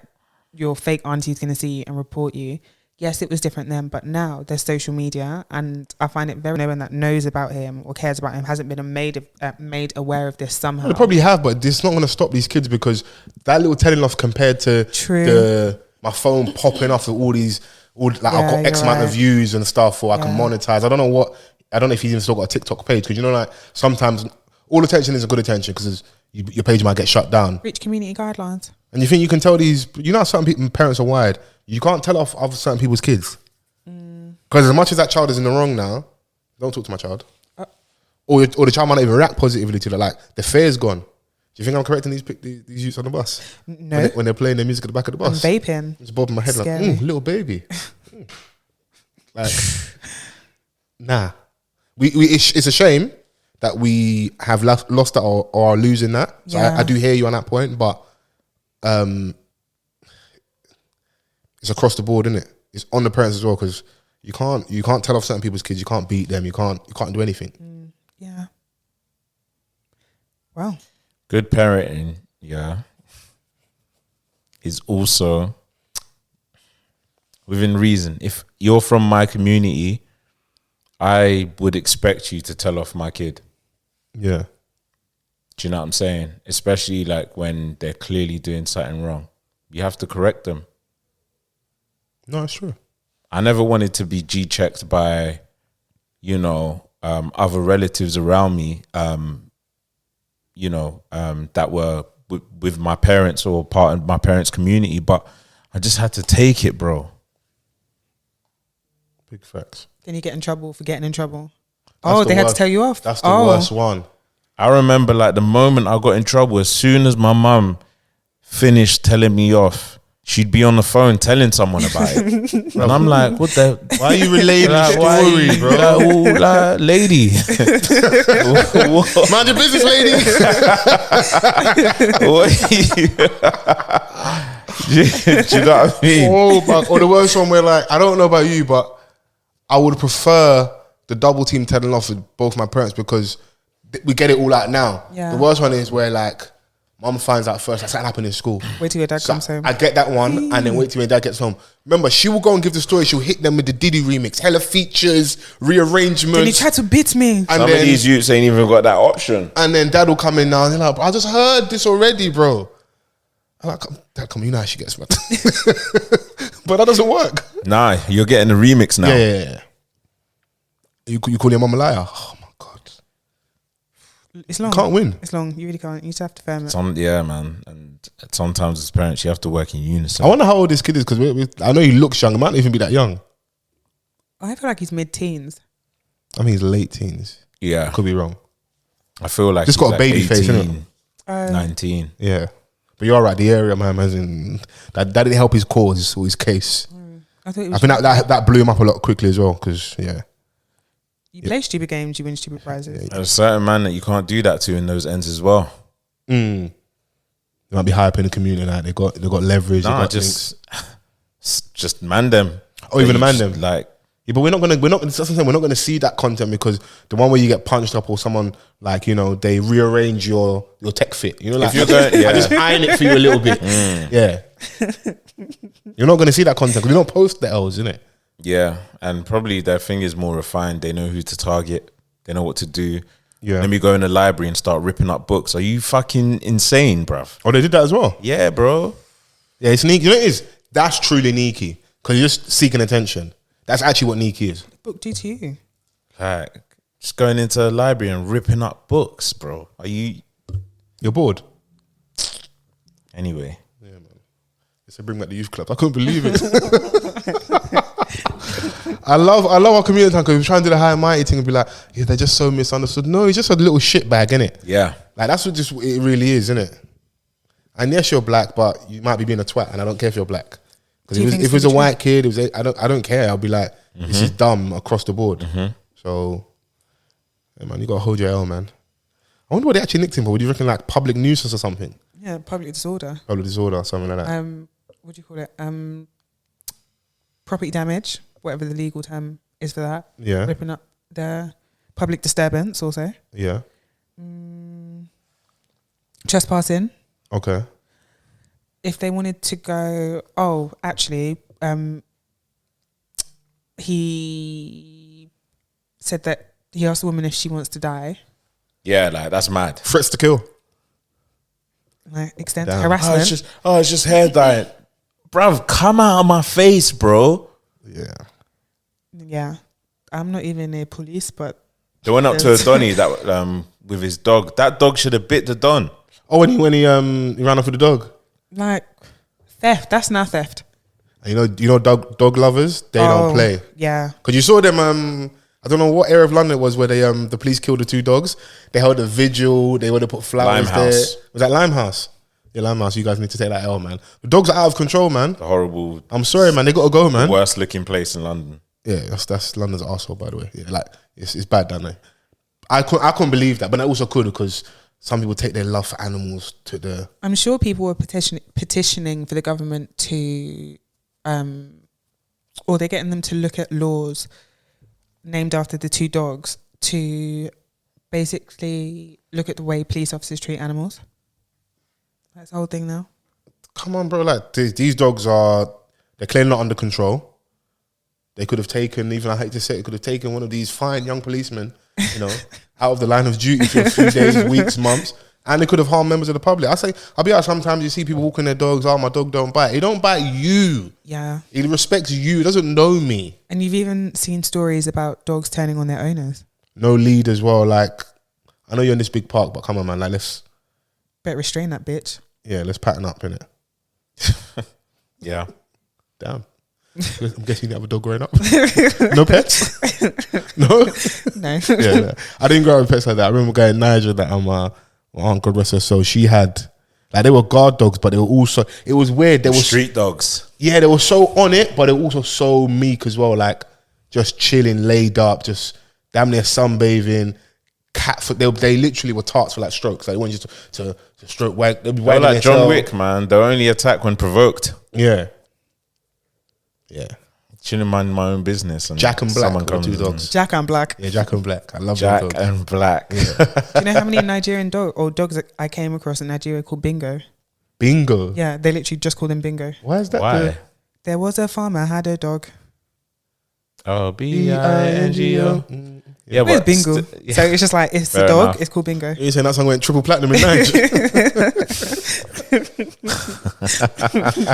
your fake auntie's gonna see you and report you. Yes, it was different then, but now there's social media, and I find it very no one that knows about him or cares about him hasn't been made aware of this somehow. They probably have, but it's not going to stop these kids because that little telling off compared to my phone popping off with I've got X amount of views and stuff, or I can monetize. I don't know if he's even still got a TikTok page, because you know, like sometimes all attention is a good attention because your page might get shut down. Reach community guidelines. And you think you can tell these, you know how certain people, parents are wired, you can't tell off other certain people's kids. Because as much as that child is in the wrong now, don't talk to my child. Or the child might not even react positively to that. Like, the fear's gone. Do you think I'm correcting these youths on the bus? No. When they're playing their music at the back of the bus? I'm vaping. Just bobbing my head Scary. like, little baby. Like, nah. It's a shame that we have lost that or are losing that. So I do hear you on that point, but it's across the board, isn't it? It's on the parents as well, because you can't tell off certain people's kids. You can't beat them. You can't do anything. Yeah. Wow. Good parenting, is also within reason. If you're from my community, I would expect you to tell off my kid. Yeah. Do you know what I'm saying? Especially like when they're clearly doing something wrong. You have to correct them. No, it's true. I never wanted to be G-checked by, other relatives around me, that were with my parents or part of my parents' community, but I just had to take it, bro. Big facts. Then you get in trouble for getting in trouble. That's They had to tell you off. That's the worst one. I remember like the moment I got in trouble, as soon as my mum finished telling me off, she'd be on the phone telling someone about it. And I'm like, what the? Why are you relaying the Like, why story, you- bro? Like, oh, like, lady. Mind your business, lady. Do you know what I mean? Or the worst one where, like, I don't know about you, but I would prefer the double team telling off with both my parents because we get it all out now. Yeah. The worst one is where, like, mum finds out first, like something happened in school. Wait till your dad So comes home. I get that one, and then wait till my dad gets home. Remember, she will go and give the story. She'll hit them with the Diddy remix, hella features, rearrangements. Then he tried to beat me. and Some then, of these youths ain't even got that option. and then dad will come in now and they're like, I just heard this already, bro. I'm like, Dad, come on, you know how she gets, man. But that doesn't work. Nah, you're getting the remix now. Yeah. You call your mum a liar? Oh my God. It's long. Can't win. It's long. You really can't. You just have to firm it. Yeah, man. And sometimes as parents, you have to work in unison. I wonder how old this kid is because I know he looks young. He might not even be that young. I feel like he's mid-teens. I mean, he's late teens. Yeah, Could be wrong. I feel like Just he's got a baby face, 18, Uh, 19. Yeah. But you're right. The area, man, as in, that didn't help his cause or his case. I thought it I was. think that blew him up a lot quickly as well because, yeah. You play stupid games, you win stupid prizes. There's a certain man that you can't do that to in those ends as well. They might be high up in the community now. They got leverage. Nah, they got just man them. Or even You man just, them. Like, Yeah, but we're not gonna see that content because the one where you get punched up or someone like, you know, they rearrange your tech fit. You know, like if you're going, I just iron it for you a little bit. Yeah. You're not gonna see that content because we don't post the L's, innit? yeah, and probably their thing is more refined. They know who to target. They know what to do. Yeah. Let me go in the library and start ripping up books. Are you fucking insane, bruv? Oh, they did that as well. Yeah, bro. Yeah, it's sneaky. You know what it is? That's truly sneaky because you're just seeking attention. That's actually what sneaky is. Book due to you. Like, just going into the library and ripping up books, bro. Are you? You're bored. Anyway. It's a bring back the youth club. I couldn't believe it. I love our community time because we try and do the high and mighty thing and be like, yeah, they're just so misunderstood. No, he's just a little shit bag, innit? Yeah. Like that's what just it really is, innit? And yes, you're black, but you might be being a twat, and I don't care if you're black. Because Do you if think it it's was a for the white kid, I don't care. I'll be like, this is dumb across the board. So, yeah, man, you gotta hold your L, man. I wonder what they actually nicked him for. Would you reckon like public nuisance or something? Yeah, public disorder. Public disorder or something like that. What do you call it? Property damage, whatever the legal term is for that. Yeah. Ripping up the public disturbance also. Yeah. Trespassing. Okay. If they wanted to go, actually, he said that he asked the woman if she wants to die. Yeah, like, that's mad. Threats to kill. Like extent Damn. harassment. It's just hair dye. Bruv, come out of my face, bro. Yeah. Yeah. I'm not even a police, but They went up to a Donny that with his dog. That dog should have bit the Don. Oh, when he ran off with the dog. like theft. That's not theft. And you know dog lovers, they don't play. Yeah. Because you saw them, I don't know what area of London it was where they the police killed the two dogs. They held a vigil, they would have put flowers Limehouse. there. Was that Limehouse? Yeah, Limehouse, you guys need to take that L, man. The dogs are out of control, man. The horrible, I'm sorry, man, they gotta go, man. worst looking place in London. Yeah, that's London's arsehole, by the way. Yeah, like it's bad down there. I couldn't believe that, but I also could because some people take their love for animals to the. I'm sure people were petitioning for the government to, or they're getting them to look at laws named after the two dogs to basically look at the way police officers treat animals. That's the whole thing now. Come on, bro! Like these dogs they're clearly not under control. They could have taken, even I hate to say it, could have taken one of these fine young policemen, out of the line of duty for a few days, weeks, months, and they could have harmed members of the public. I'll be honest, sometimes you see people walking their dogs, my dog don't bite. He don't bite you. Yeah. He respects you. He doesn't know me. And you've even seen stories about dogs turning on their owners. No lead as well. Like, I know you're in this big park, but come on, man. Like, Better restrain that bitch. let's pattern up, innit? Yeah. Damn. I'm guessing you have a dog growing up. No pets? No? No. Yeah. I didn't grow up with pets like that. I remember going to Niger that my aunt, God rest her soul, she had Like they were guard dogs, but they were also. It was weird. They were Street dogs. Yeah, they were so on it, but they were also so meek as well. Like just chilling, laid up, just damn near sunbathing. Cat foot. They literally were tarts for like strokes. Like they wanted you to stroke wag. They'd be They're wagging like their John tail. Wick, man. They only attack when provoked. Yeah. Yeah. Chilling mind my own business. And Jack and Black someone were the comes two and- dogs. Jack and Black. Yeah, Jack and Black. I love Jack them dogs. and Black. Do you know how many Nigerian dogs that I came across in Nigeria called Bingo? Bingo. Yeah, they literally just called him Bingo. Why is that? Why? There was a farmer had a dog. Oh, Bingo. Yeah, It's Bingo. yeah. So it's just like, it's Fair a dog, enough. it's called Bingo. You saying that song went triple platinum in Nigeria?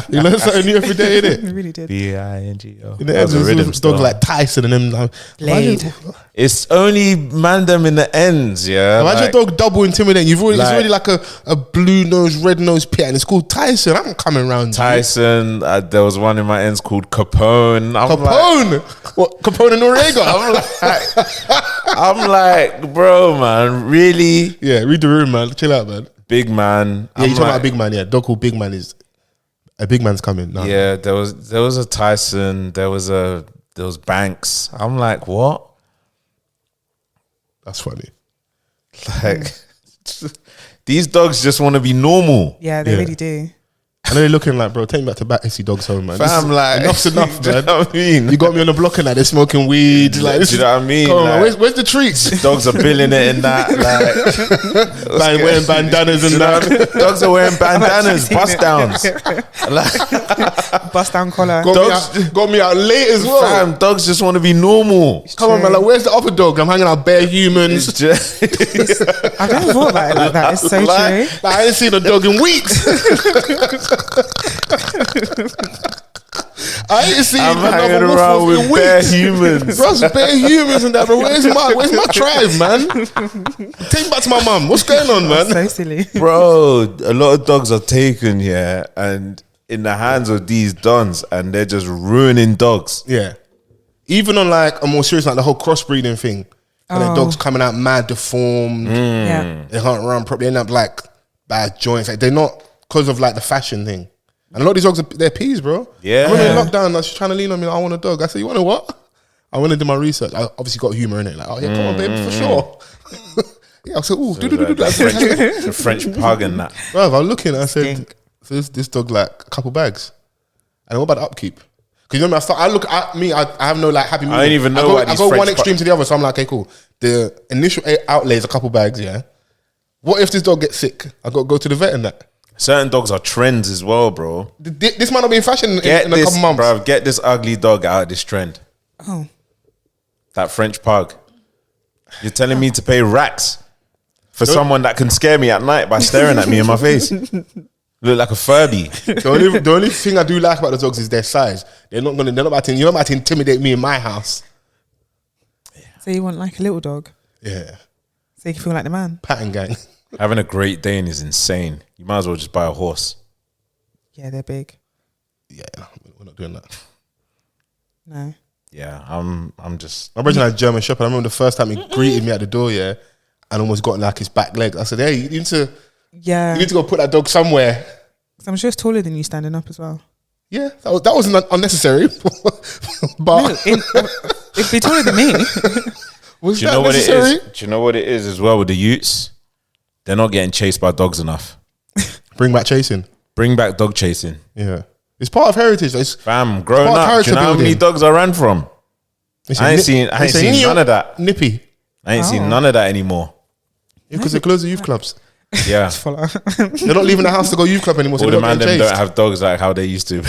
You learn something new every day, It innit? really did. Bingo. In the end, there's dogs like Tyson and them. Like, Laid. It's only man them in the ends, yeah. Imagine like, a dog double intimidating. It's Like- already like a blue nose, red nose pit, and it's called Tyson. I'm coming round. Tyson. There was one in my ends called Capone. I'm like, Capone. What? Capone and Noriega. I'm like, bro, man, really? Yeah, read the room, man. Chill out, man. Big man. Yeah, I'm you talking like, about a big man? Yeah, dog called Big Man is a big man's coming. No. Yeah, there was a Tyson. There was Banks. I'm like, what? That's funny. Like, these dogs just want to be normal. Yeah, they Yeah. really do. I know they're looking like, bro, take me back to Battersea Dogs Home, man. This Fam, is- like, enough's enough, do you man. know what I mean? You got me on the block and that they're smoking weed. Like, this Do you know what I mean? Come on, man. Like- Where's the treats? Dogs are billing it in that. Like, Like wearing bandanas Do and you know what I that. mean? Dogs are wearing bandanas, seen bust it. downs. Like, Bust down collar. Got me out late as well. fam, dogs just want to be normal. Come on, man. Like, where's the other dog? I'm hanging out bare humans. It's just, I've never thought about it like that. It's so Like- true. Like, I ain't seen a dog in weeks. I ain't seen I'm another hanging woof around woof in with bare weeks. humans. Bro, it's bare humans and that, bro. Where's my tribe, man? Take me back to my mum. What's going on, man? So silly. Bro, a lot of dogs are taken here and in the hands of these dons, and they're just ruining dogs. Yeah. Even on like a more serious, like the whole crossbreeding thing. And the Oh. dogs coming out mad deformed. Yeah. They can't run properly. They end up like bad joints. Like they're not because of like the fashion thing. And a lot of these dogs, they're peas, bro. Yeah. I remember in lockdown, I was trying to lean on me. Like, I want a dog. I said, you want a what? I went to do my research. I obviously got humor in it. Like, oh yeah, come on, baby, for sure. Yeah, I said, ooh, do. The French pug and that. Bro, I was looking. I said, Stink. so this dog like a couple bags. And what about the upkeep? Because you know, I have no like happy. I don't even know what I these go French one extreme to the other, so I'm like, okay, cool. The initial outlay is a couple bags, yeah. What if this dog gets sick? I got to go to the vet and that. Certain dogs are trends as well, bro. This might not be in fashion in Get a this, couple months. bro. Get this ugly dog out of this trend. Oh. That French pug. You're telling me to pay racks for someone that can scare me at night by staring at me in my face. Look like a Furby. The only thing I do like about the dogs is their size. You're not about to intimidate me in my house. So you want like a little dog? Yeah, So you can feel like the man? patting gang. Having a Great Dane is insane. You might as well just buy a horse. Yeah, they're big. Yeah, no, we're not doing that. No. Yeah, I'm just. My brother had a German Shepherd. I remember the first time he greeted me at the door, yeah, and almost got like his back leg. I said, hey, you need to Yeah. go put that dog somewhere. So I'm sure it's taller than you standing up as well. Yeah, that wasn't unnecessary. But It'd be taller than me. was Do you that know what it necessary? is? Do you know what it is as well with the Utes? They're not getting chased by dogs enough. Bring back chasing. Bring back dog chasing. Yeah, it's part of heritage. It's Fam, growing part of up, do character you know how many building. dogs I ran from? I ain't seen none of that. Nippy. I ain't seen Oh. none of that anymore. Because they close the youth clubs. Yeah. Follow. They're not leaving the house to go youth club anymore. So All they're the not man them getting don't chased. have dogs like how they used to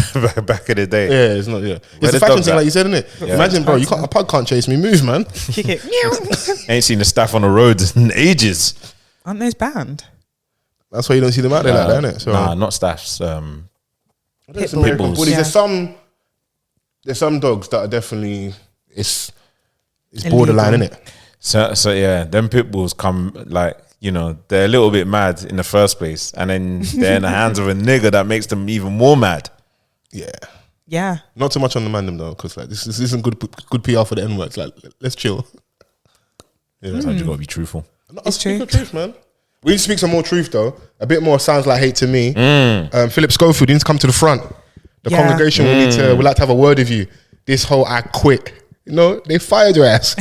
back in the day. Yeah, it's not. Yeah, Where it's a the fashion dogs thing, at? like you said, isn't it? Yeah. Imagine, bro, a pug can't chase me. Move, man. Kick it. Ain't seen the staff on the roads in ages. Aren't those banned? That's why you don't see them out there like that, innit? So Nah, not staffs. I don't know, Pit some American bulls. bullies. Yeah. There's some dogs that are definitely it's Illegal. borderline, innit? So yeah, them pit bulls come like, you know, they're a little bit mad in the first place, and then they're in the hands of a nigga that makes them even more mad. Yeah. Yeah. Not too much on the man them though, because like this isn't good PR for the N-words. Like, let's chill. Yeah. Sometimes you gotta be truthful. No, It's speak true. the truth, man. We need to speak some more truth though. A bit more sounds like hate to me. Phillip Schofield, you need to come to the front. The congregation would like to have a word with you. This whole I quit. You know, they fired your ass.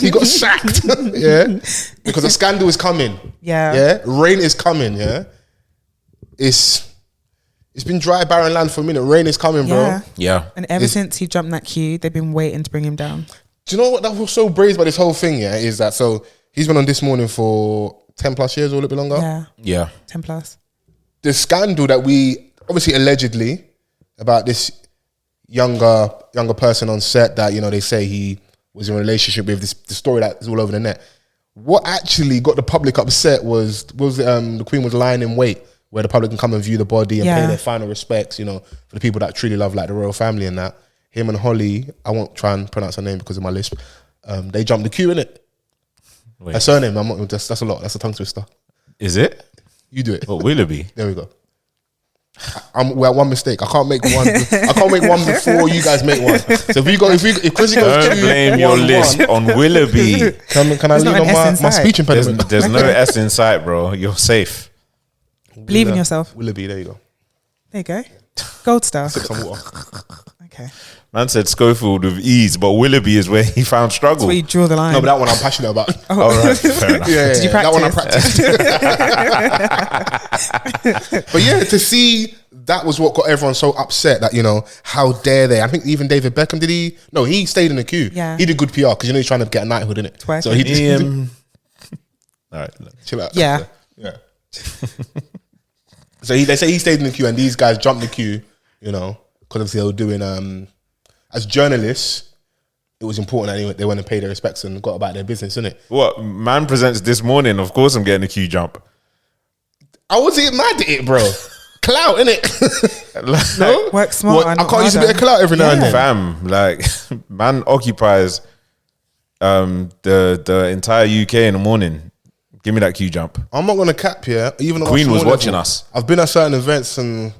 You got sacked. Yeah. Because a scandal is coming. Yeah. Yeah. Rain is coming. Yeah. It's been dry, barren land for a minute. Rain is coming, bro. Yeah. And ever since he jumped that queue, they've been waiting to bring him down. Do you know what that was so brazy about this whole thing? Yeah, is that so he's been on This Morning for 10 plus years or a little bit longer. Yeah. 10 plus. The scandal that we obviously allegedly about this younger person on set that, you know, they say he was in a relationship with, the story that is all over the net. What actually got the public upset was the Queen was lying in wait where the public can come and view the body and pay their final respects, you know, for the people that truly love like the royal family and that. Him and Holly, I won't try and pronounce her name because of my lisp. They jumped the queue, innit? Her surname, that's a lot. That's a tongue twister. Is it? You do it. What, Willoughby? There we go. We're at one mistake. I can't make one. I can't make one before you guys make one. So if Chrissy goes Don't blame your list on Willoughby. Can I lean on my speech impediment? There's no S in sight, bro. You're safe. Believe in yourself. Willoughby, there you go. There you go. Gold star. Sip some water. Okay. Man said Schofield with ease, but Willoughby is where he found struggle. That's where you draw the line. No, but that one I'm passionate about. All right, fair enough. Yeah, Did you that one I practice? practiced. But yeah, to see that was what got everyone so upset that, you know, how dare they? I think even David Beckham, did he? No, he stayed in the queue. Yeah. He did good PR because, you know, he's trying to get a knighthood, innit? Twice. So he did. All right. Chill out. Yeah. Yeah. So they say he stayed in the queue and these guys jumped the queue, you know, because obviously they were doing, as journalists, it was important that they went and paid their respects and got about their business, innit? What? Man presents This Morning. Of course I'm getting a queue jump. I wasn't mad at it, bro. Clout, innit? No? Work smart. I can't use a bit of clout every now and then. Fam, like, man occupies the entire UK in the morning. Give me that queue jump. I'm not going to cap here. Even on Queen a was small watching level. us. I've been at certain events and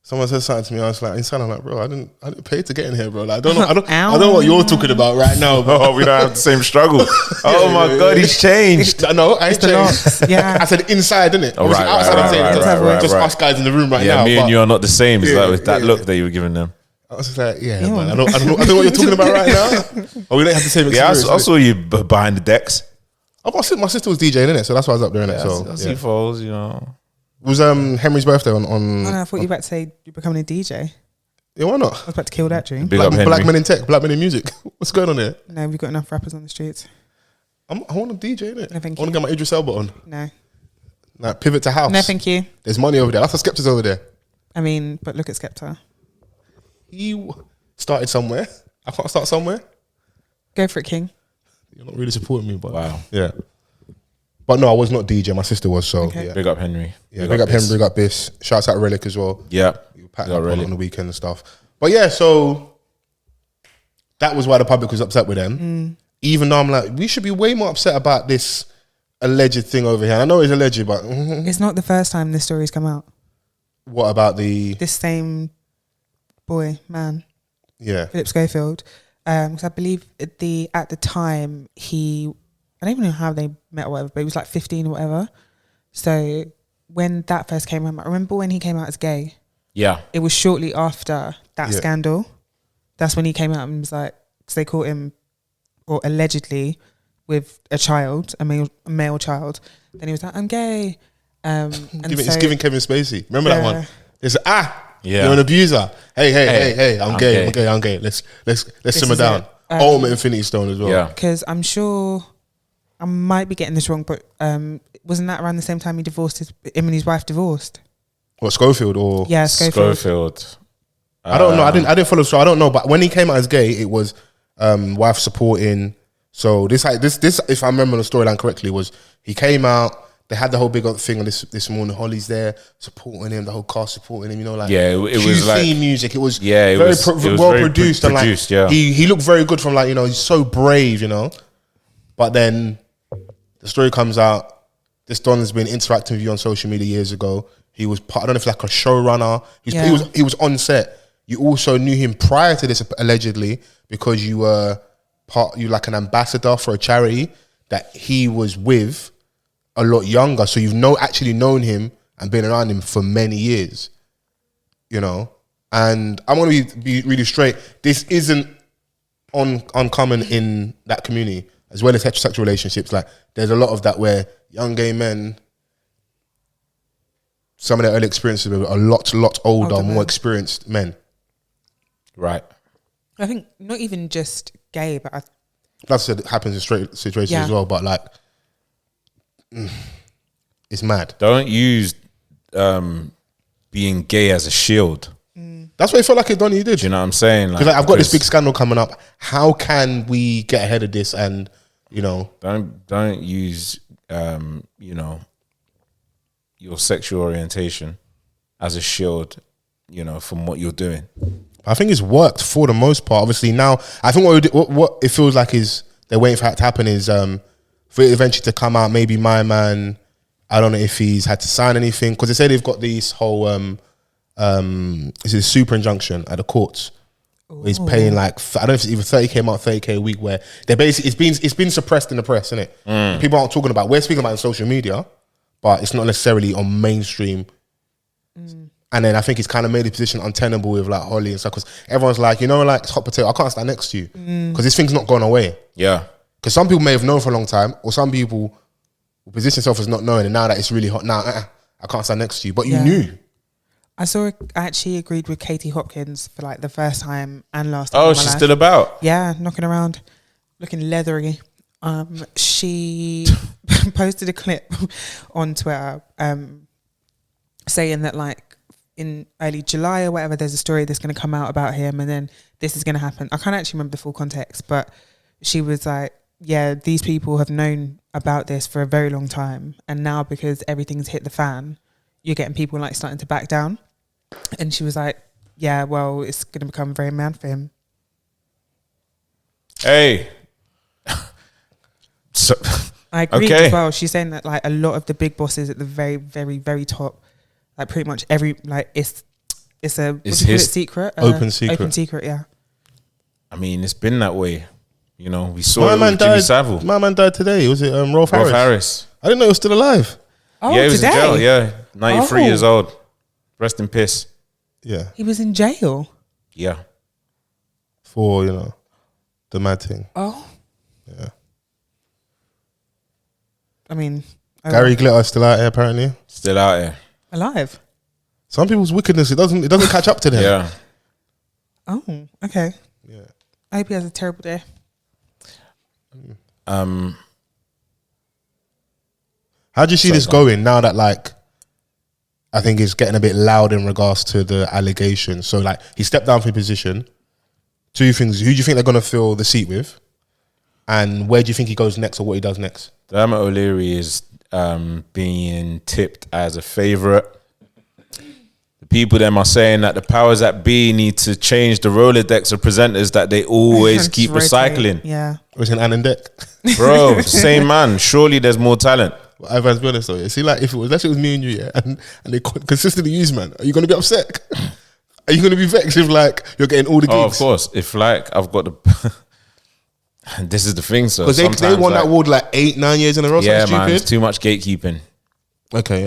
someone said something to me. I was like, inside. I'm like, bro, I didn't pay to get in here, bro. Like, I don't know what you're talking about right now. Bro. Oh, we don't have the same struggle. Oh my God, he's changed. No, I ain't changed. Yeah. I said inside, didn't it? Oh, Obviously, outside, I'm saying just right. us guys in the room right Yeah, now. me and you are not the same. It's Yeah, like with that yeah. look that you were giving them. I was just like, man, I don't know what you're talking about right now. Oh, we don't have the same Yeah, experience. I saw you behind the decks. My sister was DJing, innit? So that's why I was up there, innit? I see Fols, you know. It was Henry's birthday on Oh, no, I thought you were about to say you're becoming a DJ. Yeah, why not? I was about to kill that dream. Big up Henry. Black men in tech, black men in music. What's going on here? No, we've got enough rappers on the streets. I want to DJ, innit? No, thank I want to you. get my Idris Elba on. No. Like, pivot to house. No, thank you. There's money over there. That's the Skepta's over there. I mean, but look at Skepta. He started somewhere. I can't start somewhere. Go for it, King. You're not really supporting me, but Wow. yeah. But no, I was not DJ. My sister was, so Okay. yeah. Big up Henry. Yeah, big up him, big up Biss. Shouts out Relic as well. Yeah. You packed Big up up Relic. on the weekend and stuff. But yeah, so that was why the public was upset with them. Even though I'm like, we should be way more upset about this alleged thing over here. I know it's alleged, but It's not the first time this story's come out. what about the This same man, yeah? Phillip Schofield, because I believe at the time I don't even know how they met or whatever, but he was like 15 or whatever. So when that first came out, I remember when he came out as gay. Yeah. It was shortly after that Yeah. scandal. That's when he came out and was like, because they caught him, or allegedly, with a child, a male child. Then he was like, I'm gay. It's giving Kevin Spacey. Remember that one? It's Yeah. you're an abuser. Hey, I'm gay. gay. I'm gay. Let's simmer is down. it. Ultimate Infinity Stone as well. Yeah. Because I'm sure, I might be getting this wrong, but wasn't that around the same time him and his wife divorced? What, Schofield or Yeah, Schofield. Schofield. I don't know. I didn't follow. So I don't know. But when he came out as gay, it was wife supporting. So this, if I remember the storyline correctly, was he came out. They had the whole big thing on this morning. Holly's there supporting him. The whole cast supporting him. You know, like Yeah, it was like music. It was it was well very produced. And like produced, yeah. he looked very good from like, you know, he's so brave. You know, but then the story comes out. This Don has been interacting with you on social media years ago. He was part, I don't know if like a showrunner. He was on set. You also knew him prior to this allegedly because you were like an ambassador for a charity that he was with a lot younger, so you've actually known him and been around him for many years, you know. And I want to be really straight. This isn't uncommon in that community, as well as heterosexual relationships. Like, there's a lot of that where young gay men, some of their early experiences were a lot older, more experienced men. Right. I think not even just gay, but Like I said, it happens in straight situations as well. But like, it's mad. Don't use being gay as a shield. That's what it felt like Donnie did. Do you know what I'm saying? Like, I've got this big scandal coming up. How can we get ahead of this? And you know, don't use you know, your sexual orientation as a shield, you know, from what you're doing. I think it's worked for the most part. Obviously, now I think what it feels like is they're waiting for it to happen is for it eventually to come out. Maybe my man, I don't know if he's had to sign anything, because they say they've got this whole is it a super injunction at the courts. Where he's paying like, I don't know if it's either 30k a month, 30k a week, where they're basically it's been suppressed in the press, isn't it? People aren't talking about. We're speaking about it on social media, but it's not necessarily on mainstream. And then I think it's kind of made the position untenable with like Holly and stuff, because everyone's like, you know, like, it's hot potato, I can't stand next to you because this thing's not gone away. Yeah. Because some people may have known for a long time, or some people will position themselves as not knowing, and now that it's really hot, now I can't stand next to you, but you knew. I actually agreed with Katie Hopkins for like the first time and last time. Oh, she's still about? Yeah, knocking around, looking leathery. She posted a clip on Twitter saying that like in early July or whatever, there's a story that's going to come out about him, and then this is going to happen. I can't actually remember the full context, but she was like, yeah, these people have known about this for a very long time, and now because everything's hit the fan, you're getting people like starting to back down. And she was like, yeah, well, it's going to become very mad for him. Hey. So, I agree as well. She's saying that like a lot of the big bosses at the very, very, very top, like pretty much every, like it's his secret. Open secret. Open secret, yeah. I mean, it's been that way. You know, we saw it with Jimmy Savile. My man died today. Was it Rolf Harris? I didn't know he was still alive. Oh, yeah, he was today? in jail. Yeah, 93 years old. Rest in peace. Yeah. He was in jail? Yeah. For, you know, the mad thing. Oh. Yeah. I mean... Gary Glitter still out here, apparently. Still out here. Alive? Some people's wickedness, it doesn't catch up to them. Yeah. Oh, okay. Yeah. I hope he has a terrible day. How do you see this going now that, like, I think it's getting a bit loud in regards to the allegations? So, like, he stepped down from his position. Two things. Who do you think they're going to fill the seat with? And where do you think he goes next, or what he does next? Dermot O'Leary is being tipped as a favourite. The people them are saying that the powers that be need to change the Rolodex of presenters that they always keep recycling. Yeah. Or is it Anand Dek? Bro, same man. Surely there's more talent. I've to be honest though. You see, like, if it was, let's say it was me and you, yeah, and they consistently use, man, are you going to be upset? Are you going to be vexed if, like, you're getting all the gigs? Oh, of course. If, like, I've got the... This is the thing, so because they won that award like 8-9 years in a row. Yeah, man, it's too much gatekeeping. Okay,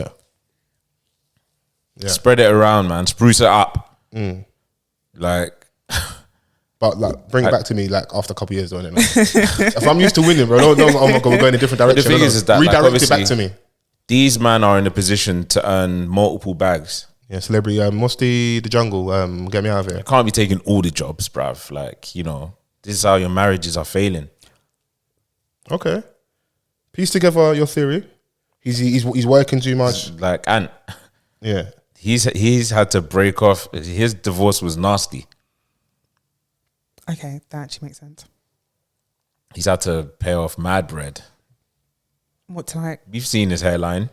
yeah. Spread it around, man. Spruce it up. Like... But like, bring it back to me like after a couple of years, though. Innit? Like, if I'm used to winning, bro, don't oh my god, we're going in a different direction. The thing is that redirect like, it back to me. These men are in a position to earn multiple bags. Yeah, celebrity. What's the jungle? Get me out of here. You can't be taking all the jobs, bruv. Like, you know, this is how your marriages are failing. Okay, piece together your theory. He's working too much. Like, and yeah, he's had to break off. His divorce was nasty. Okay, that actually makes sense. He's had to pay off mad bread. What, to like? You've seen his hairline.